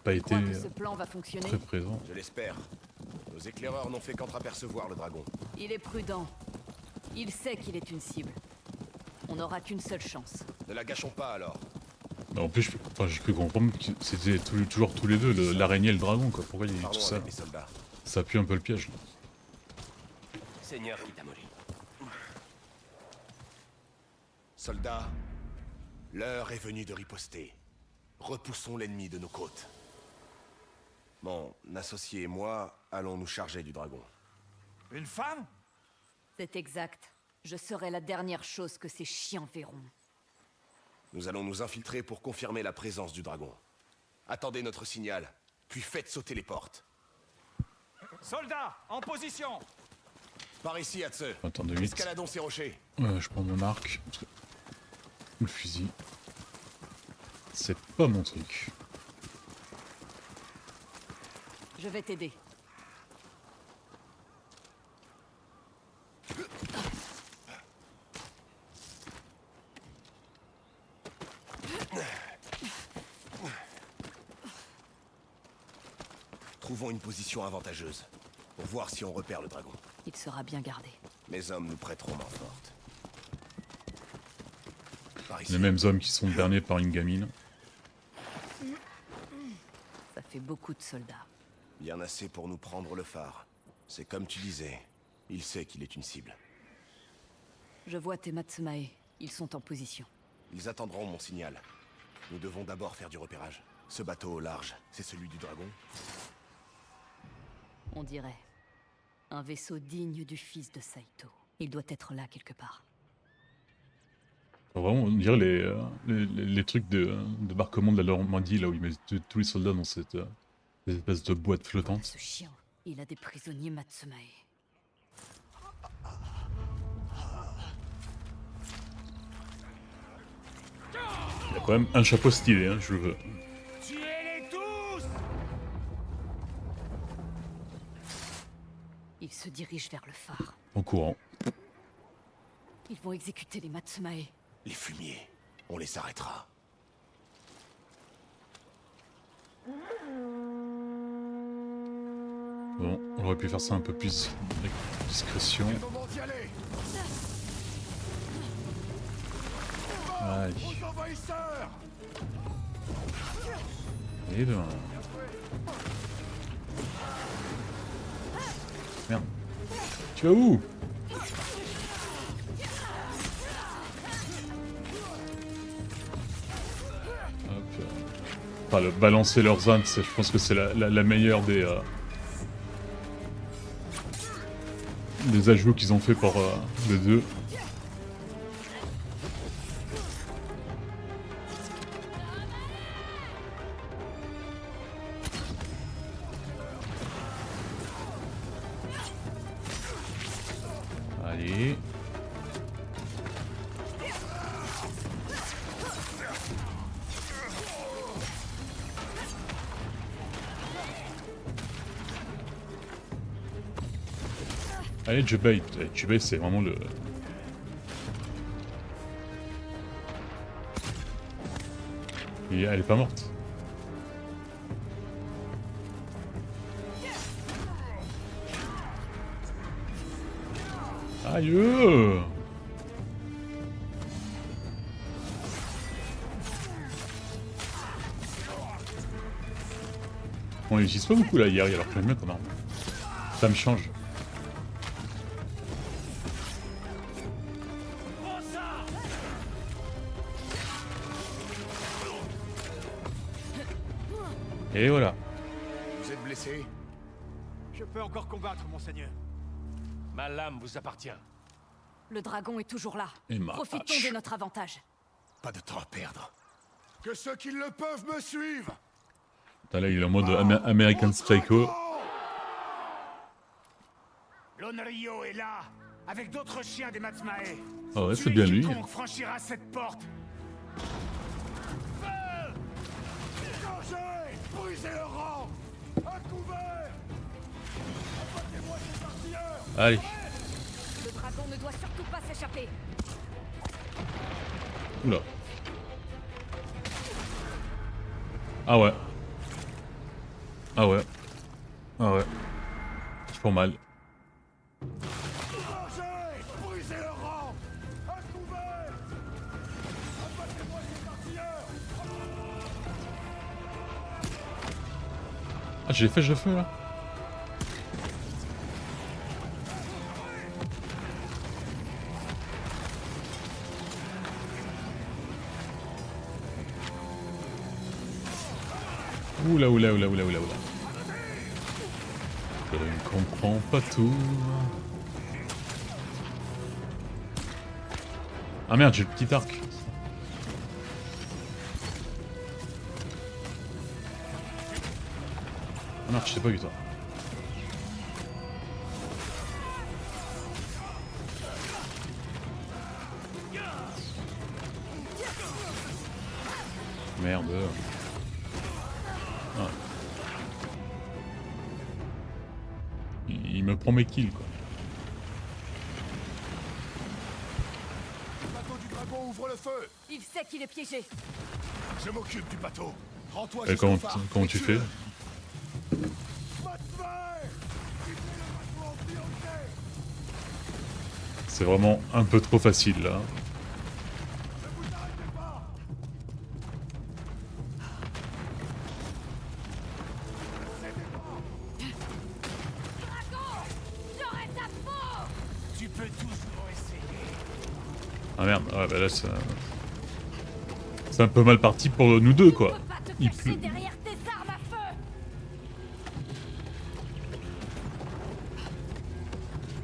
Pas Tu été crois que ce plan va fonctionner? très présent. Je l'espère. Nos éclaireurs n'ont fait qu'entreapercevoir le dragon. Il est prudent. Il sait qu'il est une cible. On n'aura qu'une seule chance. Ne la gâchons pas alors. En plus, j'ai cru comprendre que c'était toujours tous les deux, l'araignée et le dragon, quoi. Pourquoi il y a eu tout Parlons ça? avec les soldats. Ça pue un peu le piège. Seigneur Kitamori. Soldats, l'heure est venue de riposter. Repoussons l'ennemi de nos côtes. Mon associé et moi allons nous charger du dragon. Une femme? C'est exact. Je serai la dernière chose que ces chiens verront. Nous allons nous infiltrer pour confirmer la présence du dragon. Attendez notre signal, puis faites sauter les portes. Soldats, en position! Par ici, Hatsu. Attends 2 minutes. Escaladons ces rochers. Je prends mon arc. Parce que... Le fusil. C'est pas mon truc. Je vais t'aider. Trouvons une position avantageuse, pour voir si on repère le dragon. Il sera bien gardé. Mes hommes nous prêteront main forte. Par ici. Les mêmes hommes qui sont bernés par une gamine. Ça fait beaucoup de soldats. Bien assez pour nous prendre le phare. C'est comme tu disais, il sait qu'il est une cible. Je vois tes Matsumae. Ils sont en position. Ils attendront mon signal. Nous devons d'abord faire du repérage. Ce bateau au large, c'est celui du dragon? On dirait. Un vaisseau digne du fils de Saito. Il doit être là quelque part. Vraiment, on dirait les trucs de débarquement de la Normandie, là où ils mettent tous les soldats dans cette espèce de boîte flottante. Ce chien, il a des prisonniers Matsumae. Il a quand même un chapeau stylé, hein, je le veux. Tuez-les tous! Ils se dirigent vers le phare. En courant. Ils vont exécuter les Matsumae. Les fumiers, on les arrêtera. Bon, on aurait pu faire ça un peu plus avec discrétion. C'est le moment d'y aller. Allez. Aux envahisseurs! Et ben... Merde. Tu vas où? Hop. Enfin, le balancer leurs âmes, je pense que c'est la meilleure des ajouts qu'ils ont fait pour le 2. Allez. Allez, Jubei. Jubei, c'est vraiment le... Et elle est pas morte. Aïe! On l'utilise pas beaucoup la Yari alors que j'aime bien comme arme. Ça me change. Et voilà. Vous êtes blessé? Je peux encore combattre, monseigneur. Ma lame vous appartient. Le dragon est toujours là. Et ma Profitons hache. de notre avantage. Pas de temps à perdre. Que ceux qui le peuvent me suivent. Putain, là, il est en mode American Psycho. L'Onryo est là, avec d'autres chiens des Matsumae. Ah ouais, c'est bien lui. Quiconque franchira cette porte. Changez! Brisez le rang! À couvert! Abattez-moi ces artilleurs! Allez. Le dragon ne doit surtout pas s'échapper. Oula. Ah ouais. Ah ouais. Ah ouais. Ils font mal. Changez! Brisez le rang! À couvert! Abattez-moi ces artilleurs! Ah, j'ai les flèches de feu là. Oula, oula, oula, oula, oula, oula. Je ne comprends pas tout. Ah merde, j'ai le petit arc. Ah merde, je sais pas vu ça. Merde. Ah. Il me prend mes kills quoi. Le bateau du dragon ouvre le feu! Il sait qu'il est piégé. Je m'occupe du bateau. Rends-toi Et jusqu'au comment, phare. comment Et tu tue-le. fais? C'est vraiment un peu trop facile là. Tu peux toujours essayer. Ah merde, ah bah là c'est un peu mal parti pour nous deux quoi. Pas te Il cacher pleut. derrière tes armes à feu.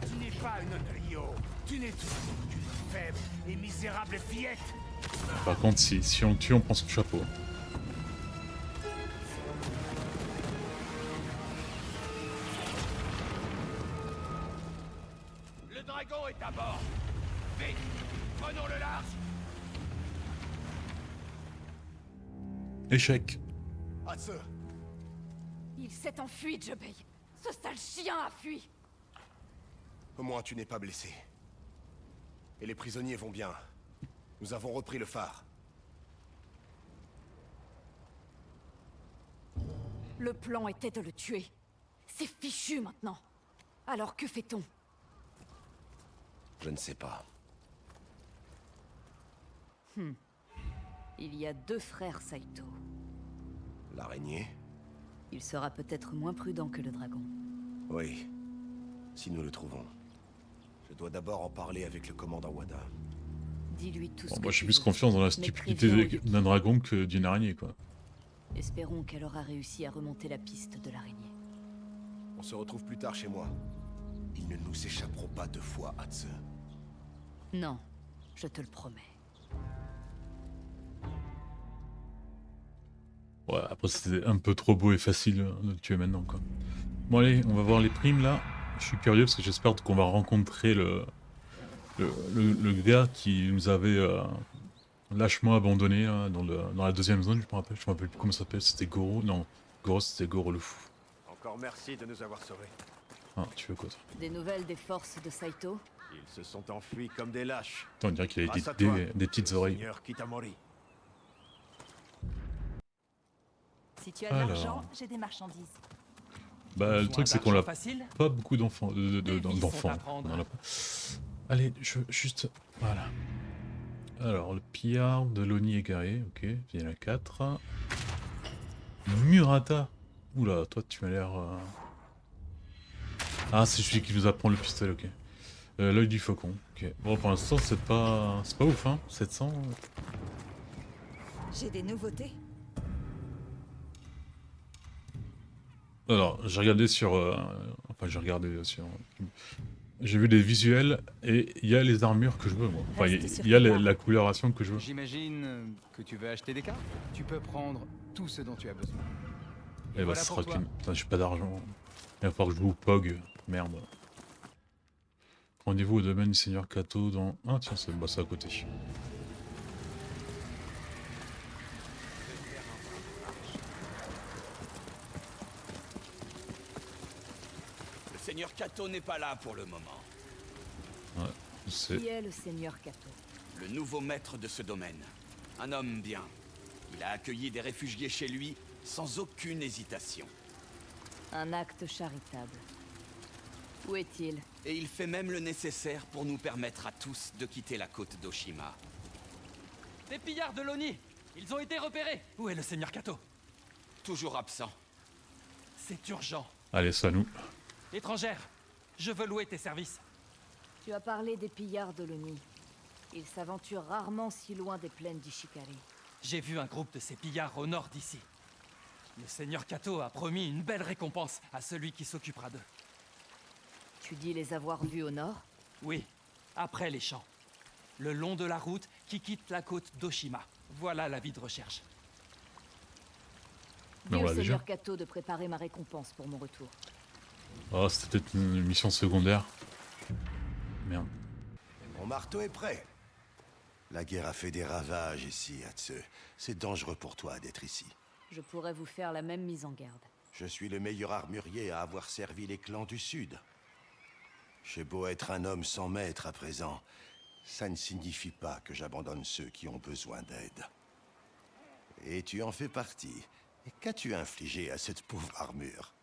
Tu n'es pas une Onryo. Tu n'es toujours qu'une faible et misérable fillette. Par contre si on le tue on prend son chapeau. Le dragon est à bord. Vite, prenons le large. Échec. Hatse, Il s'est enfui, Jebei. Ce sale chien a fui. au moins tu n'es pas blessé. Et les prisonniers vont bien. Nous avons repris le phare. Le plan était de le tuer. C'est fichu maintenant. Alors que fait-on? Je ne sais pas. Il y a 2 frères Saito. L'araignée? Il sera peut-être moins prudent que le dragon. Oui. Si nous le trouvons. Je dois d'abord en parler avec le commandant Wada. Dis-lui tout ce Bon, que moi j'ai tu plus veux. confiance dans la Mais stupidité préviens Oyuki. d'un dragon que d'une araignée quoi. Espérons qu'elle aura réussi à remonter la piste de l'araignée. On se retrouve plus tard chez moi. Ils ne nous échapperont pas 2 fois, Hatse. Non, je te le promets. Ouais, après c'était un peu trop beau et facile de le tuer maintenant quoi. Bon allez, on va voir les primes là. Je suis curieux parce que j'espère qu'on va rencontrer le gars qui nous avait lâchement abandonné hein, dans la deuxième zone, je me rappelle plus comment ça s'appelle, c'était Goro, non, Goro c'était Goro le fou. Encore merci de nous avoir sauvés. Ah, tu veux quoi toi? Des nouvelles des forces de Saito? Ils se sont enfuis comme des lâches. Attends, on dirait qu'il a Grâce à toi, des petites oreilles. Seigneur Kitamori. Si tu as Alors. de l'argent, j'ai des marchandises. Bah le truc c'est qu'on a Facile. pas beaucoup d'enfants, Des vies sont d'enfants. à prendre. On en a pas. Allez, juste, voilà. Alors le pillard de l'Oni égaré, ok, il y en a 4. Murata. Oula, toi tu m'as l'air... Ah, c'est celui qui nous apprend le pistolet, ok. L'œil du faucon, ok. Bon, pour l'instant, c'est pas ouf, hein. 700. J'ai des nouveautés. Alors, j'ai regardé sur... Enfin, j'ai regardé sur... J'ai vu des visuels et il y a les armures que je veux, moi. Enfin, il y a la coloration que je veux. J'imagine que tu veux acheter des cartes. Tu peux prendre tout ce dont tu as besoin. Et bah, voilà ce pour sera toi. qu'une... Putain, j'ai pas d'argent. Il va falloir que je joue au POG. Merde. Rendez-vous au domaine du Seigneur Kato dans... Ah tiens, c'est à côté. Le Seigneur Kato n'est pas là pour le moment. Ouais, c'est... Qui est le Seigneur Kato? Le nouveau maître de ce domaine. Un homme bien. Il a accueilli des réfugiés chez lui sans aucune hésitation. Un acte charitable. Où est-il? Et il fait même le nécessaire pour nous permettre à tous de quitter la côte d'Oshima. Des pillards de l'Oni. Ils ont été repérés. Où est le Seigneur Kato? Toujours absent. C'est urgent. Allez, c'est à nous. Étrangère, je veux louer tes services. Tu as parlé des pillards de l'Oni. Ils s'aventurent rarement si loin des plaines d'Ishikari. J'ai vu un groupe de ces pillards au nord d'ici. Le Seigneur Kato a promis une belle récompense à celui qui s'occupera d'eux. Tu dis les avoir vus au nord? Oui, après les champs. Le long de la route qui quitte la côte d'Oshima. Voilà l'avis de recherche. Mais Dis on au l'a déjà. Seigneur Kato de préparer ma récompense pour mon retour. Oh, c'était peut-être une mission secondaire. Merde. Mon marteau est prêt. La guerre a fait des ravages ici, Hatsu. C'est dangereux pour toi d'être ici. Je pourrais vous faire la même mise en garde. Je suis le meilleur armurier à avoir servi les clans du Sud. J'ai beau être un homme sans maître à présent, ça ne signifie pas que j'abandonne ceux qui ont besoin d'aide. Et tu en fais partie. Et qu'as-tu infligé à cette pauvre armure?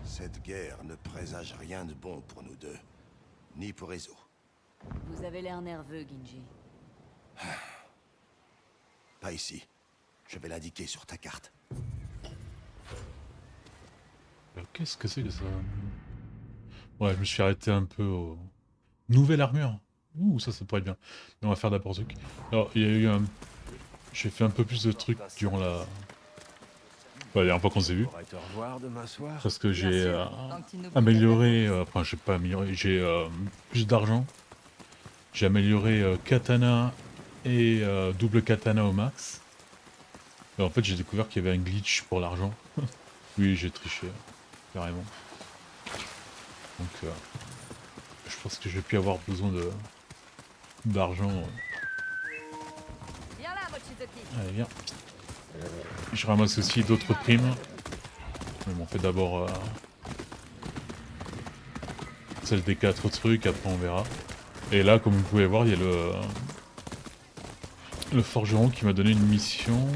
Cette guerre ne présage rien de bon pour nous deux, ni pour Ezo. Vous avez l'air nerveux, Ginji. Pas ici. Je vais l'indiquer sur ta carte. Alors, qu'est-ce que c'est que ça? Ouais, je me suis arrêté un peu au... Nouvelle armure. Ouh, ça pourrait être bien. Mais on va faire d'abord truc. Alors, il y a eu un... J'ai fait un peu plus de trucs durant la... Enfin, la dernière fois qu'on s'est vu. Te revoir demain soir. Parce que j'ai Tant que tu n'oublies amélioré... Enfin, j'ai pas amélioré. J'ai plus d'argent. J'ai amélioré katana et double katana au max. Et en fait, j'ai découvert qu'il y avait un glitch pour l'argent. Oui, j'ai triché. Carrément. Donc, je pense que je vais plus avoir besoin d'argent. Viens là, Mochizuki. Allez, viens. Je ramasse aussi d'autres primes. Mais bon, on fait d'abord celle des 4 trucs, après on verra. Et là, comme vous pouvez voir, il y a le forgeron qui m'a donné une mission.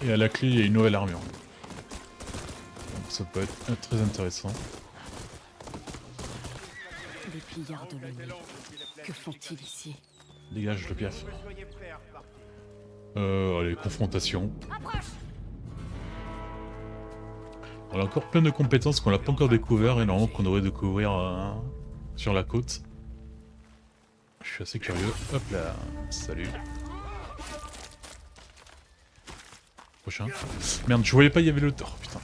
Et à la clé, il y a une nouvelle armure. Donc ça peut être très intéressant. Les pillards de l'Oni. Que font-ils ici? Dégage le piaf. Allez, confrontation. On a encore plein de compétences qu'on n'a pas encore découvert et normalement qu'on devrait découvrir sur la côte. Je suis assez curieux. Hop là, salut. Prochain. Merde, je voyais pas, il y avait le... Oh putain.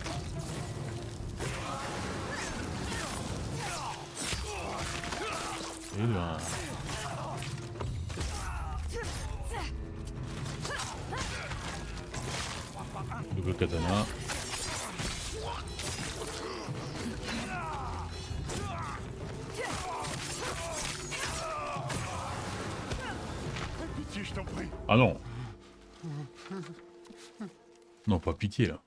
Et là... Double katana. Pitié, je t'en prie. Ah non. Non, pas pitié là.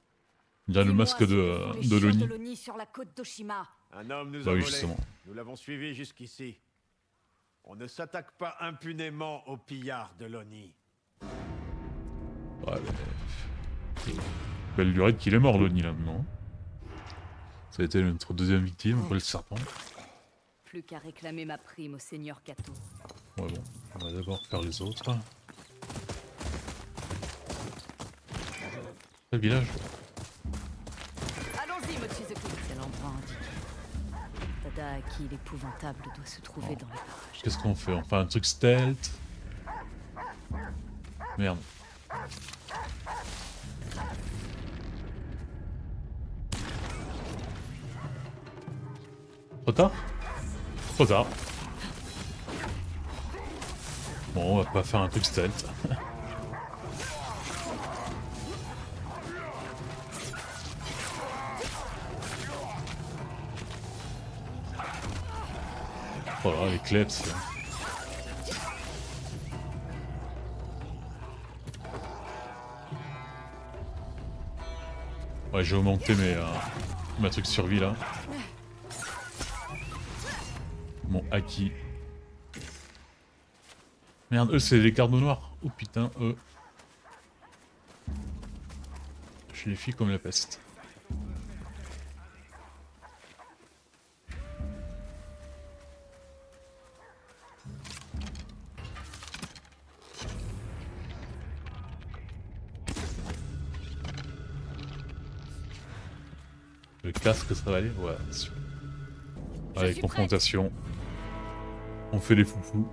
Il y a le masque de l'Oni. l'Oni sur la côte d'Oshima. Un homme nous Bah a oui, volé. justement. Nous l'avons suivi jusqu'ici. On ne s'attaque pas impunément aux pillards de l'Oni. Ouais, mais... Belle lurette qu'il est mort l'Oni là maintenant. Ça a été notre deuxième victime, après le serpent. Plus qu'à réclamer ma prime au Seigneur Kato. Ouais bon, on va d'abord faire les autres. Le village. Allons-y, Mochizuki. C'est l'endroit indiqué. Tadaaki l'épouvantable doit se trouver dans les parages. Qu'est-ce qu'on fait? On fait un truc stealth. Merde. Trop tard? Trop tard. Bon, on va pas faire un truc stealth. Voilà, les kleps. Ouais, j'ai augmenté ma truc survie là. Mon haki. Merde, eux c'est les cartes noirs. Oh putain, eux. Je les fie comme la peste. Le casque ça va aller? Ouais, sûr. Allez, confrontation. On fait les foufous.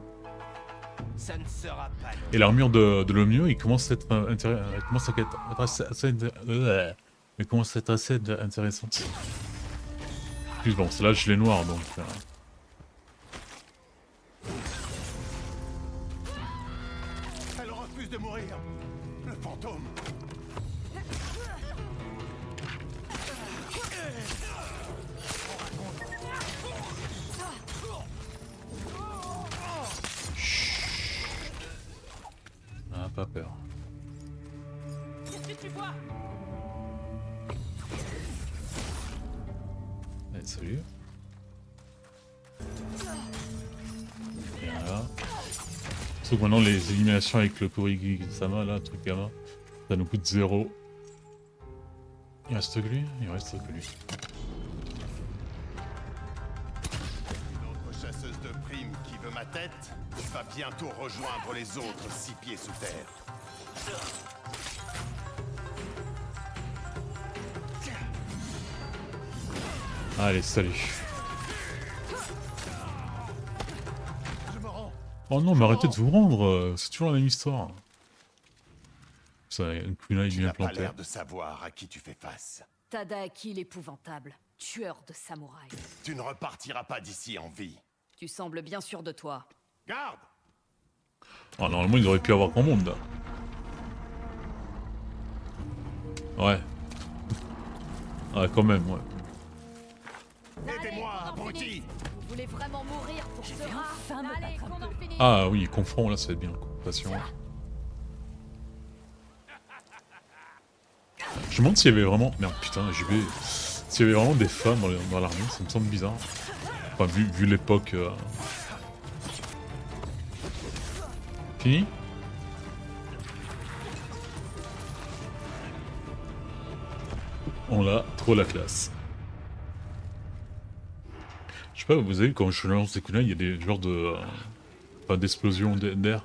Ça ne sera pas. Et l'armure de l'Omnio, il commence à être assez intéressante. Plus bon, celle-là je l'ai noire donc. Elle refuse de mourir. Le fantôme. Ah, pas peur. Qu'est-ce que tu vois? Allez, salut. Et là. Sauf que maintenant les éliminations avec le Kurigi-sama là, truc gamin, ça nous coûte 0. Il reste que lui? Il reste que lui. Une autre chasseuse de primes qui veut ma tête va bientôt rejoindre les autres 6 pieds sous terre. Allez, salut. Oh non, mais arrêtez de vous rendre, c'est toujours la même histoire. Ça, une kunai Tu bien n'as pas planté. l'air de savoir à qui tu fais face. Tadaaki l'épouvantable, tueur de samouraïs. Tu ne repartiras pas d'ici en vie. Tu sembles bien sûr de toi. Garde! Oh, normalement, il aurait pu avoir grand monde là. Ouais. Ah, quand même, ouais. Aidez-moi, abruti! Vous voulez vraiment mourir pour ce rat? Allez, qu'on en finisse. Ah oui, confront là, ça va être bien, confrontation. Je me demande s'il y avait vraiment. Merde, putain, j'y vais. S'il y avait vraiment des femmes dans l'armée, ça me semble bizarre. Enfin, vu l'époque. Fini? On a trop la classe. Je sais pas, vous avez vu quand je lance des kunai, il y a des genres de. Enfin, d'explosions d'air.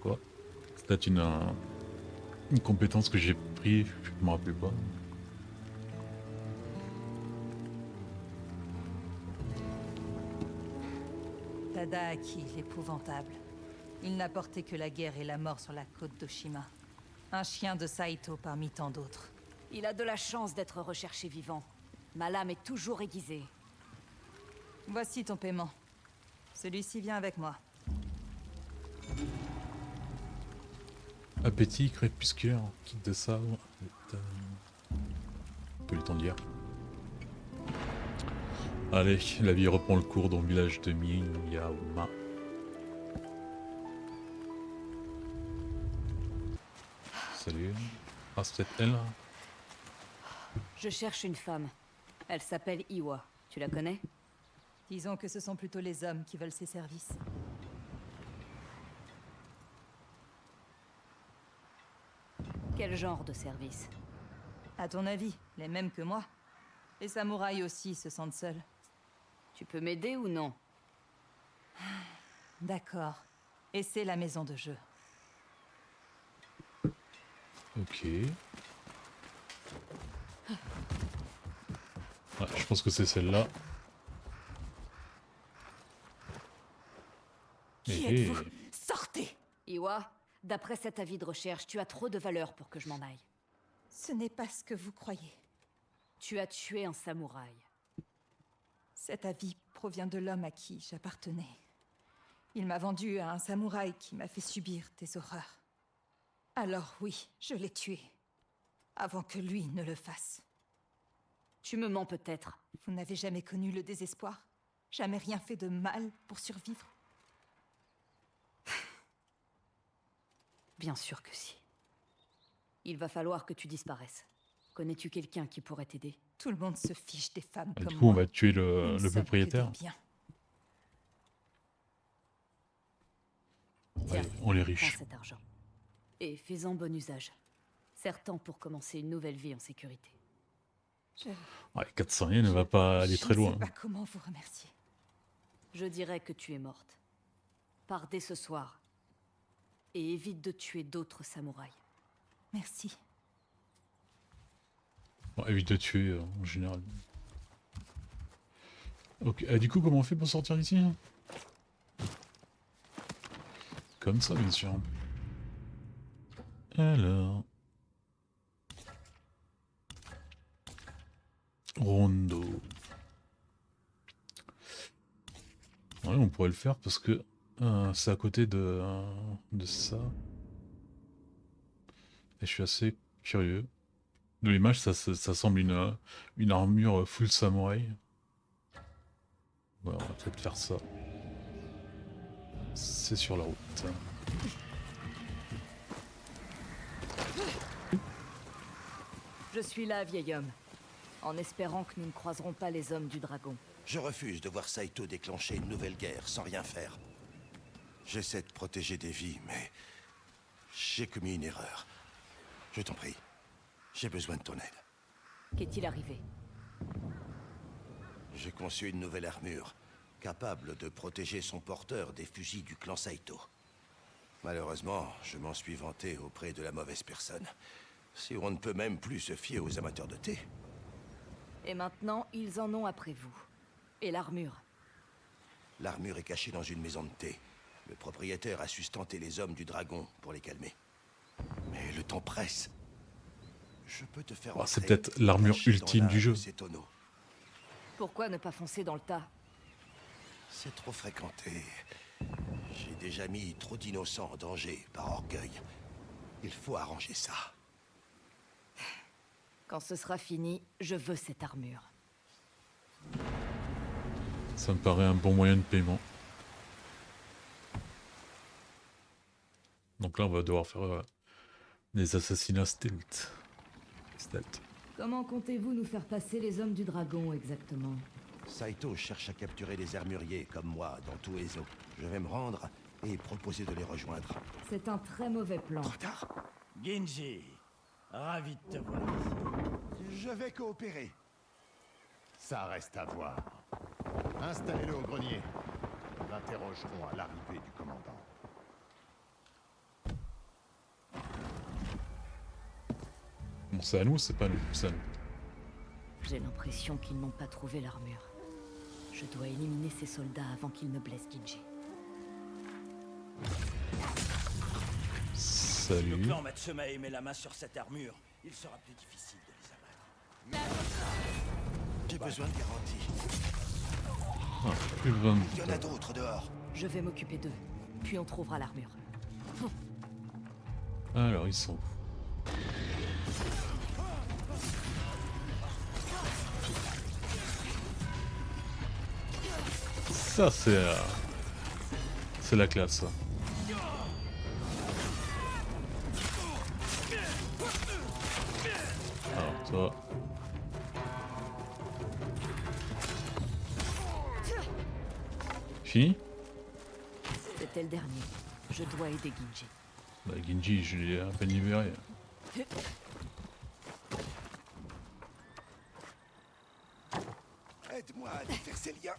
Quoi? C'est peut-être une compétence que j'ai pris, je me rappelle pas. Tadaaki, l'épouvantable. Il n'a porté que la guerre et la mort sur la côte d'Oshima. Un chien de Saito parmi tant d'autres. Il a de la chance d'être recherché vivant. Ma lame est toujours aiguisée. Voici ton paiement. Celui-ci vient avec moi. Appétit crépusculaire, kit de sabre. On peut lui t'en dire. Allez, la vie reprend le cours dans le village de Miyama. Salut. Ah, c'est peut-être elle. Je cherche une femme. Elle s'appelle Iwa. Tu la connais? Disons que ce sont plutôt les hommes qui veulent ses services. Quel genre de service? À ton avis, les mêmes que moi? Les samouraïs aussi se sentent seuls. Tu peux m'aider ou non? D'accord. Et c'est la maison de jeu. Ok. Ouais, je pense que c'est celle-là. Qui Eh, êtes-vous? Sortez! Iwa, d'après cet avis de recherche, tu as trop de valeur pour que je m'en aille. Ce n'est pas ce que vous croyez. Tu as tué un samouraï. Cet avis provient de l'homme à qui j'appartenais. Il m'a vendu à un samouraï qui m'a fait subir des horreurs. Alors oui, je l'ai tué. Avant que lui ne le fasse. Tu me mens peut-être. Vous n'avez jamais connu le désespoir? Jamais rien fait de mal pour survivre? Bien sûr que si. Il va falloir que tu disparaisses. Connais-tu quelqu'un qui pourrait t'aider? Tout le monde se fiche des femmes du comme coup, on moi. va tuer Nous le ne sommes que propriétaire. des biens. Tiens, Ouais, on les prends riches. cet argent. Et fais-en bon usage. Certain pour commencer une nouvelle vie en sécurité. Je Ouais, 400 yens ne va pas aller très ne loin. sais pas comment vous remercier. Je dirais que tu es morte. Pars dès ce soir. Et évite de tuer d'autres samouraïs. Merci. Bon, évite de tuer en général. Ok, du coup, comment on fait pour sortir d'ici, hein? Comme ça, bien sûr. Alors... Rondo. Ouais, on pourrait le faire parce que c'est à côté de ça. Et je suis assez curieux. De l'image, ça semble une armure full samouraï. Ouais, on va peut-être faire ça. C'est sur la route. Je suis là, vieil homme. En espérant que nous ne croiserons pas les hommes du dragon. Je refuse de voir Saito déclencher une nouvelle guerre sans rien faire. J'essaie de protéger des vies, mais j'ai commis une erreur. Je t'en prie, j'ai besoin de ton aide. Qu'est-il arrivé? J'ai conçu une nouvelle armure, capable de protéger son porteur des fusils du clan Saito. Malheureusement, je m'en suis vanté auprès de la mauvaise personne. Si on ne peut même plus se fier aux amateurs de thé. Et maintenant, ils en ont après vous. Et l'armure? L'armure est cachée dans une maison de thé. Le propriétaire a sustenté les hommes du dragon pour les calmer. Mais le temps presse. Je peux te faire C'est entrer peut-être l'armure caché dans ultime l'un du jeu. de ces tonneaux. Pourquoi ne pas foncer dans le tas? C'est trop fréquenté. J'ai déjà mis trop d'innocents en danger par orgueil. Il faut arranger ça. Quand ce sera fini, je veux cette armure. Ça me paraît un bon moyen de paiement. Donc là, on va devoir faire des assassinats stealth. Comment comptez-vous nous faire passer les hommes du dragon exactement? Saito cherche à capturer les armuriers comme moi dans tout Ezo. Je vais me rendre et proposer de les rejoindre. C'est un très mauvais plan. Trop tard. Genji, ravi de te voir. Je vais coopérer. Ça reste à voir. Installez-le au grenier. Nous l'interrogerons à l'arrivée du commandant. Bon, c'est à nous, c'est pas à nous, c'est à nous. J'ai l'impression qu'ils n'ont pas trouvé l'armure. Je dois éliminer ces soldats avant qu'ils ne blessent Genji. Si le Salut. clan Matsumae met la main sur cette armure, il sera plus difficile de les abattre. J'ai besoin de garantie. Ah, plus besoin de- Il y en a d'autres dehors. Je vais m'occuper d'eux, puis on trouvera l'armure. Alors, ils sont où? Ça, c'est la classe, ça. Alors, toi... Fini? C'était le dernier. Je dois aider Genji. Bah, Genji, je l'ai à peine libéré. Aide-moi à défaire ces liens.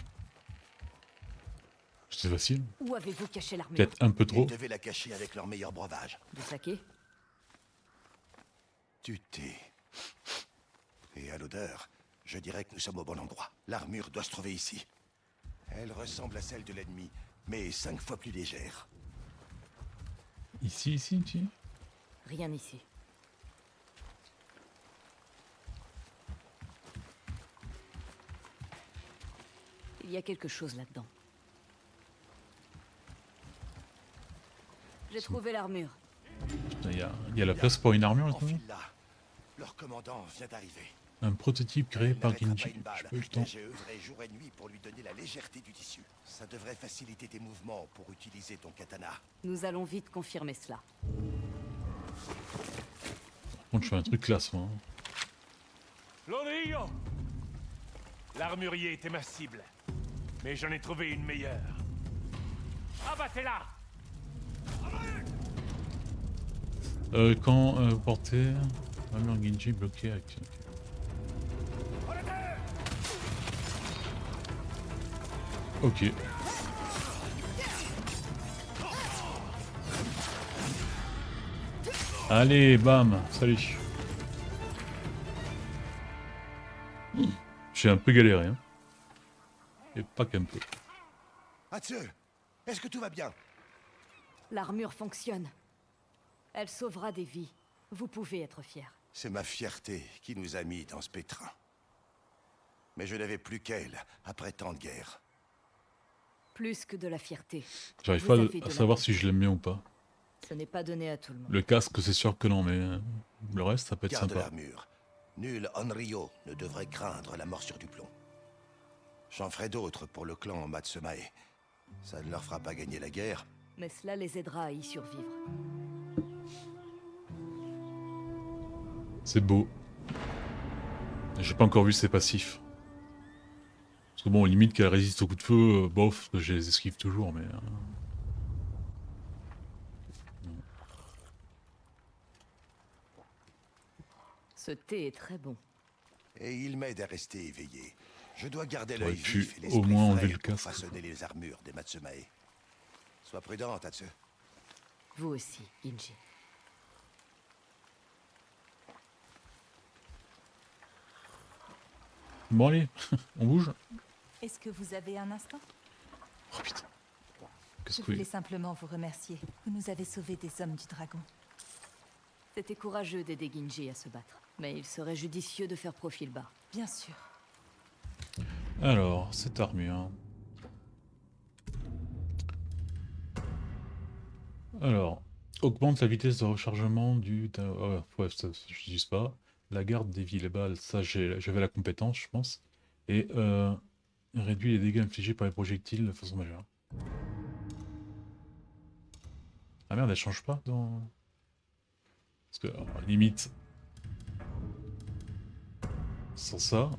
C'est facile. Où avez-vous caché l'armure? Peut-être un peu trop. Ils devaient la cacher avec leur meilleur breuvage. Du saké? Du thé. Et à l'odeur, je dirais que nous sommes au bon endroit. L'armure doit se trouver ici. Elle ressemble à celle de l'ennemi, mais 5 fois plus légère. Ici, ici. Rien ici. Il y a quelque chose là-dedans. J'ai trouvé l'armure. Il y a la place pour une armure là-dedans. Enfile-la. Leur commandant vient d'arriver. Un prototype créé par Ginji. Une balle. J'ai pas eu le temps. J'ai œuvré jour et nuit pour lui donner la légèreté du tissu. Ça devrait faciliter tes mouvements pour utiliser ton katana. Nous allons vite confirmer cela. Par contre, je fais un truc classe, moi. L'Onryo! L'armurier était ma cible. Mais j'en ai trouvé une meilleure. Abattez-la! Quand vous portez armure Ginji bloquée avec... Ok. Allez, bam, salut. J'ai un peu galéré, hein. Et pas qu'un peu. Atsu, est-ce que tout va bien? L'armure fonctionne. Elle sauvera des vies. Vous pouvez être fiers. C'est ma fierté qui nous a mis dans ce pétrin. Mais je n'avais plus qu'elle après tant de guerres. Plus que de la fierté. J'arrive Vous pas avez de à la savoir honte. si je l'aime bien ou pas. Ce n'est pas donné à tout le monde. Le casque, c'est sûr que non, mais le reste, ça peut être Garde sympa. l'armure. Nul Onryo ne devrait craindre la morsure du plomb. J'en ferai d'autres pour le clan Matsumae. Ça ne leur fera pas gagner la guerre. Mais cela les aidera à y survivre. C'est beau. J'ai pas encore vu ses passifs. Parce que bon, limite qu'elle résiste au coup de feu, bof, je les esquive toujours, mais... Ce thé est très bon. Et il m'aide à rester éveillé. Je dois garder T'aurais l'œil pu vif et au l'esprit moins enlever frais le pour casque. façonner les armures des Matsumae. Sois prudent, Tatsu. Vous aussi, Ginji. Bon allez, on bouge. Est-ce que vous avez un instant? Oh putain. Je Qu'est-ce que... voulais simplement vous remercier. Vous nous avez sauvés des hommes du dragon. C'était courageux d'aider Ginji à se battre. Mais il serait judicieux de faire profil bas. Bien sûr. Alors, cette armure. Alors, augmente la vitesse de rechargement du... ouais, ça, je n'utilise pas. La garde des villes et balles, ça j'avais la compétence, je pense. Et réduit les dégâts infligés par les projectiles de façon majeure. Ah merde, elle change pas dans... Parce que, alors, limite... Sans ça...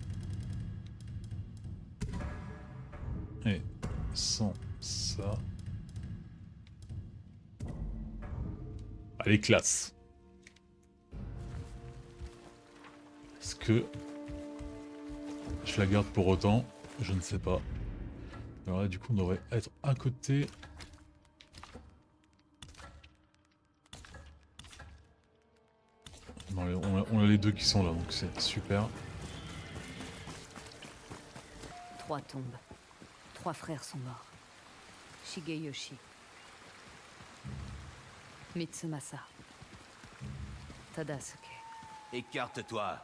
Et sans ça... Elle est classe. Est-ce que je la garde pour autant? Je ne sais pas. Alors là, du coup, on devrait être à côté. Non, on a les deux qui sont là, donc c'est super. 3 tombes. 3 frères sont morts. Shigeyoshi. Mitsumasa. Tadasuke. Écarte-toi.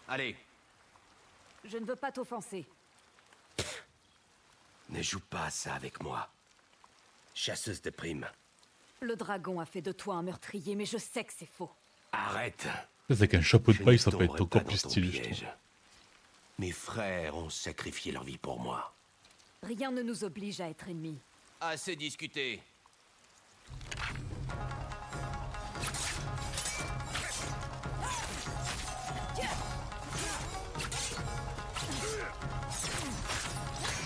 Allez. Je ne veux pas t'offenser. Ne joue pas à ça avec moi. Chasseuse de primes. Le dragon a fait de toi un meurtrier, mais je sais que c'est faux. Arrête. Avec un chapeau de Je paille, ne ça peut être tomberai encore pas plus dans ton stylé, je piège. trouve. Mes frères ont sacrifié leur vie pour moi. Rien ne nous oblige à être ennemis. Assez discuté.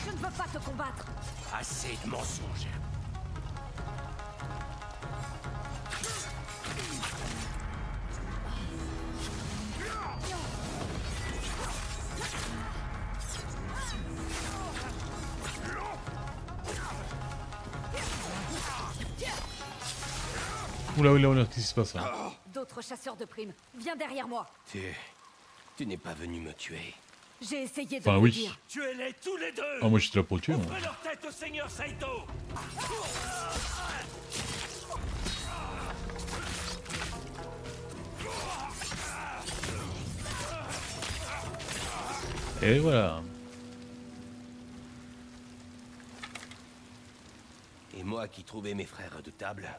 Je ne veux pas te combattre. Assez de mensonges. Oula, oula, oula, qu'est-ce qui se passe là? D'autres chasseurs de primes. Viens derrière moi. Tu n'es pas venu me tuer. J'ai essayé de Enfin, vous oui. dire. Tuez-les tous les deux. Ah, moi j'étais là pour le tuer. Moi. Offrez leur tête au seigneur Saito. Et voilà. Et moi qui trouvais mes frères redoutables,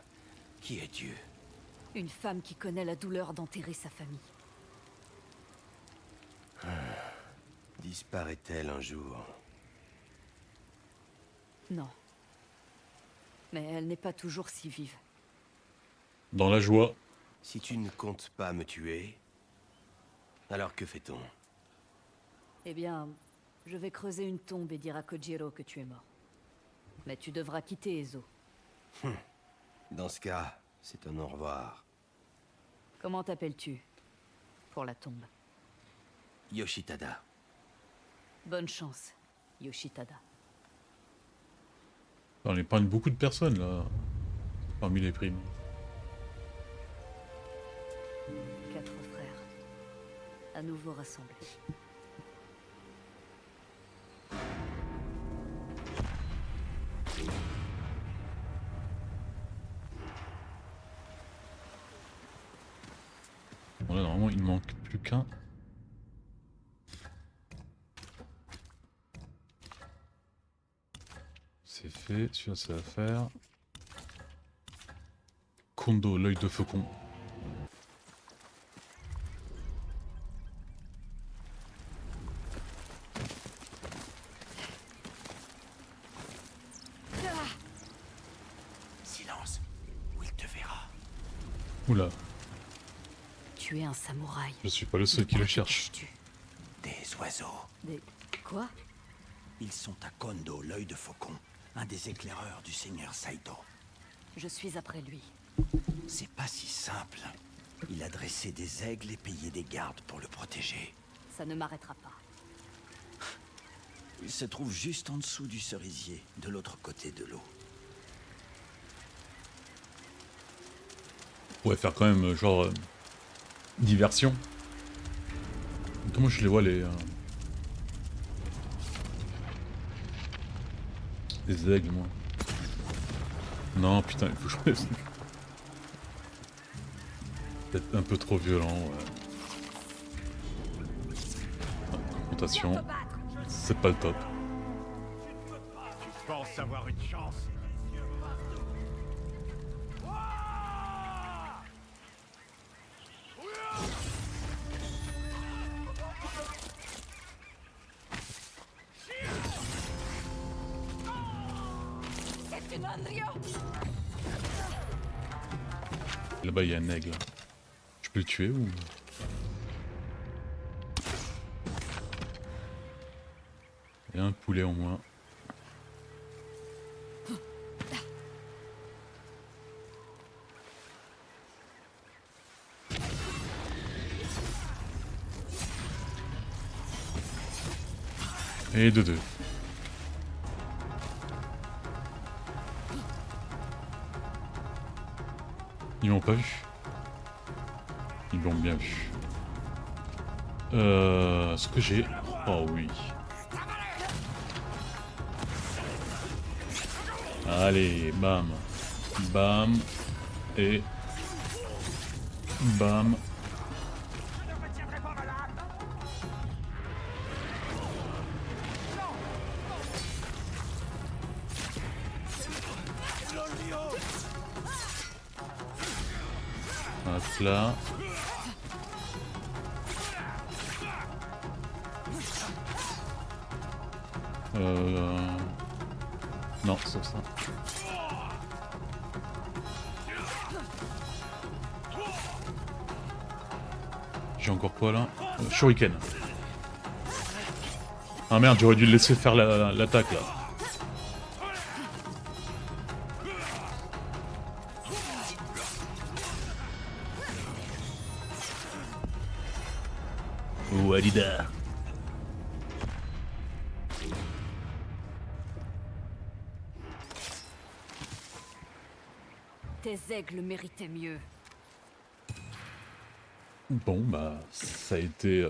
qui est Dieu? Une femme qui connaît la douleur d'enterrer sa famille. Disparaît-elle un jour? Non. Mais elle n'est pas toujours si vive. Dans la joie. Si tu ne comptes pas me tuer, alors que fait-on? Eh bien, je vais creuser une tombe et dire à Kojiro que tu es mort. Mais tu devras quitter Ezo. Dans ce cas, c'est un au revoir. Comment t'appelles-tu pour la tombe? Yoshitada. Bonne chance, Yoshitada. On épargne beaucoup de personnes là. Parmi les primes. 4 frères. À nouveau rassemblés. Bon là normalement il manque plus qu'un. C'est fait, celui-là c'est à faire. Kondo, l'œil de faucon. Silence, ou il te verra. Oula, Tu es un samouraï. je suis pas le seul qui le cherche. Des oiseaux. Des... Quoi? Ils sont à Kondo, l'œil de faucon, un des éclaireurs du seigneur Saito. Je suis après lui. C'est pas si simple. Il a dressé des aigles et payé des gardes pour le protéger. Ça ne m'arrêtera pas. Il se trouve juste en dessous du cerisier, de l'autre côté de l'eau. On pourrait faire quand même genre diversion. Comment je les vois les aigles moi. Non putain il faut que je fasse. Peut-être un peu trop violent ouais. Confrontation. C'est pas le top. Tu penses avoir une chance? C'est une Onryo. Là-bas il y a un aigle. Je peux le tuer ou... Il y a un poulet au moins. Et de deux. Ils m'ont pas vu. Ils l'ont bien vu. Ce que j'ai... Oh oui. Allez, bam. Bam. Et... Bam. Hop là. Non, c'est ça. J'ai encore quoi là? Shuriken. Ah merde, j'aurais dû le laisser faire l'attaque là. Walida. Tes aigles méritaient mieux. Bon bah ça a été... je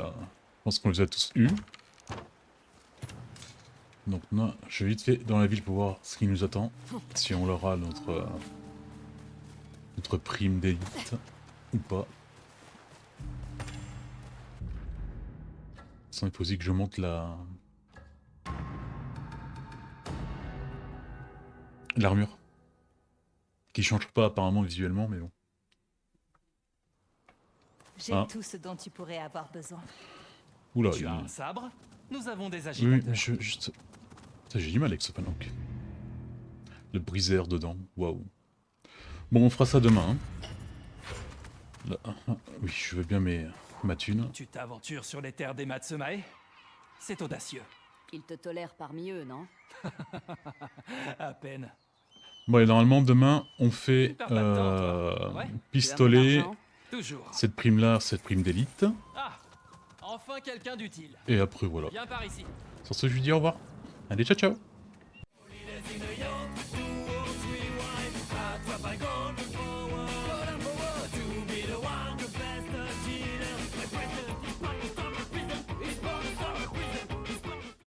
pense qu'on les a tous eus. Donc non, je vais vite fait dans la ville pour voir ce qui nous attend. Si on aura notre prime d'élite ou pas. Sans il faut aussi que je monte l'armure. Qui change pas apparemment visuellement, mais bon. J'ai Ah. tout ce dont tu pourrais avoir besoin. Oula, Tu as un sabre? Nous avons des oui, agitateurs. mais juste... Ça, j'ai du mal avec ce palanque. Le briseur dedans, waouh. Bon, on fera ça demain. Hein. Là, oui, je veux bien ma thune. Tu t'aventures sur les terres des Matsumae? C'est audacieux. Ils te tolèrent parmi eux, non? À peine. Bon, et normalement, demain, on fait Perds pas de temps, toi. Ouais. pistolet, Tu as mon argent? Toujours. cette prime-là, cette prime d'élite. Ah! Enfin quelqu'un d'utile. Et après, voilà. Viens par ici. Sur ce, je vous dis au revoir. Allez, ciao, ciao.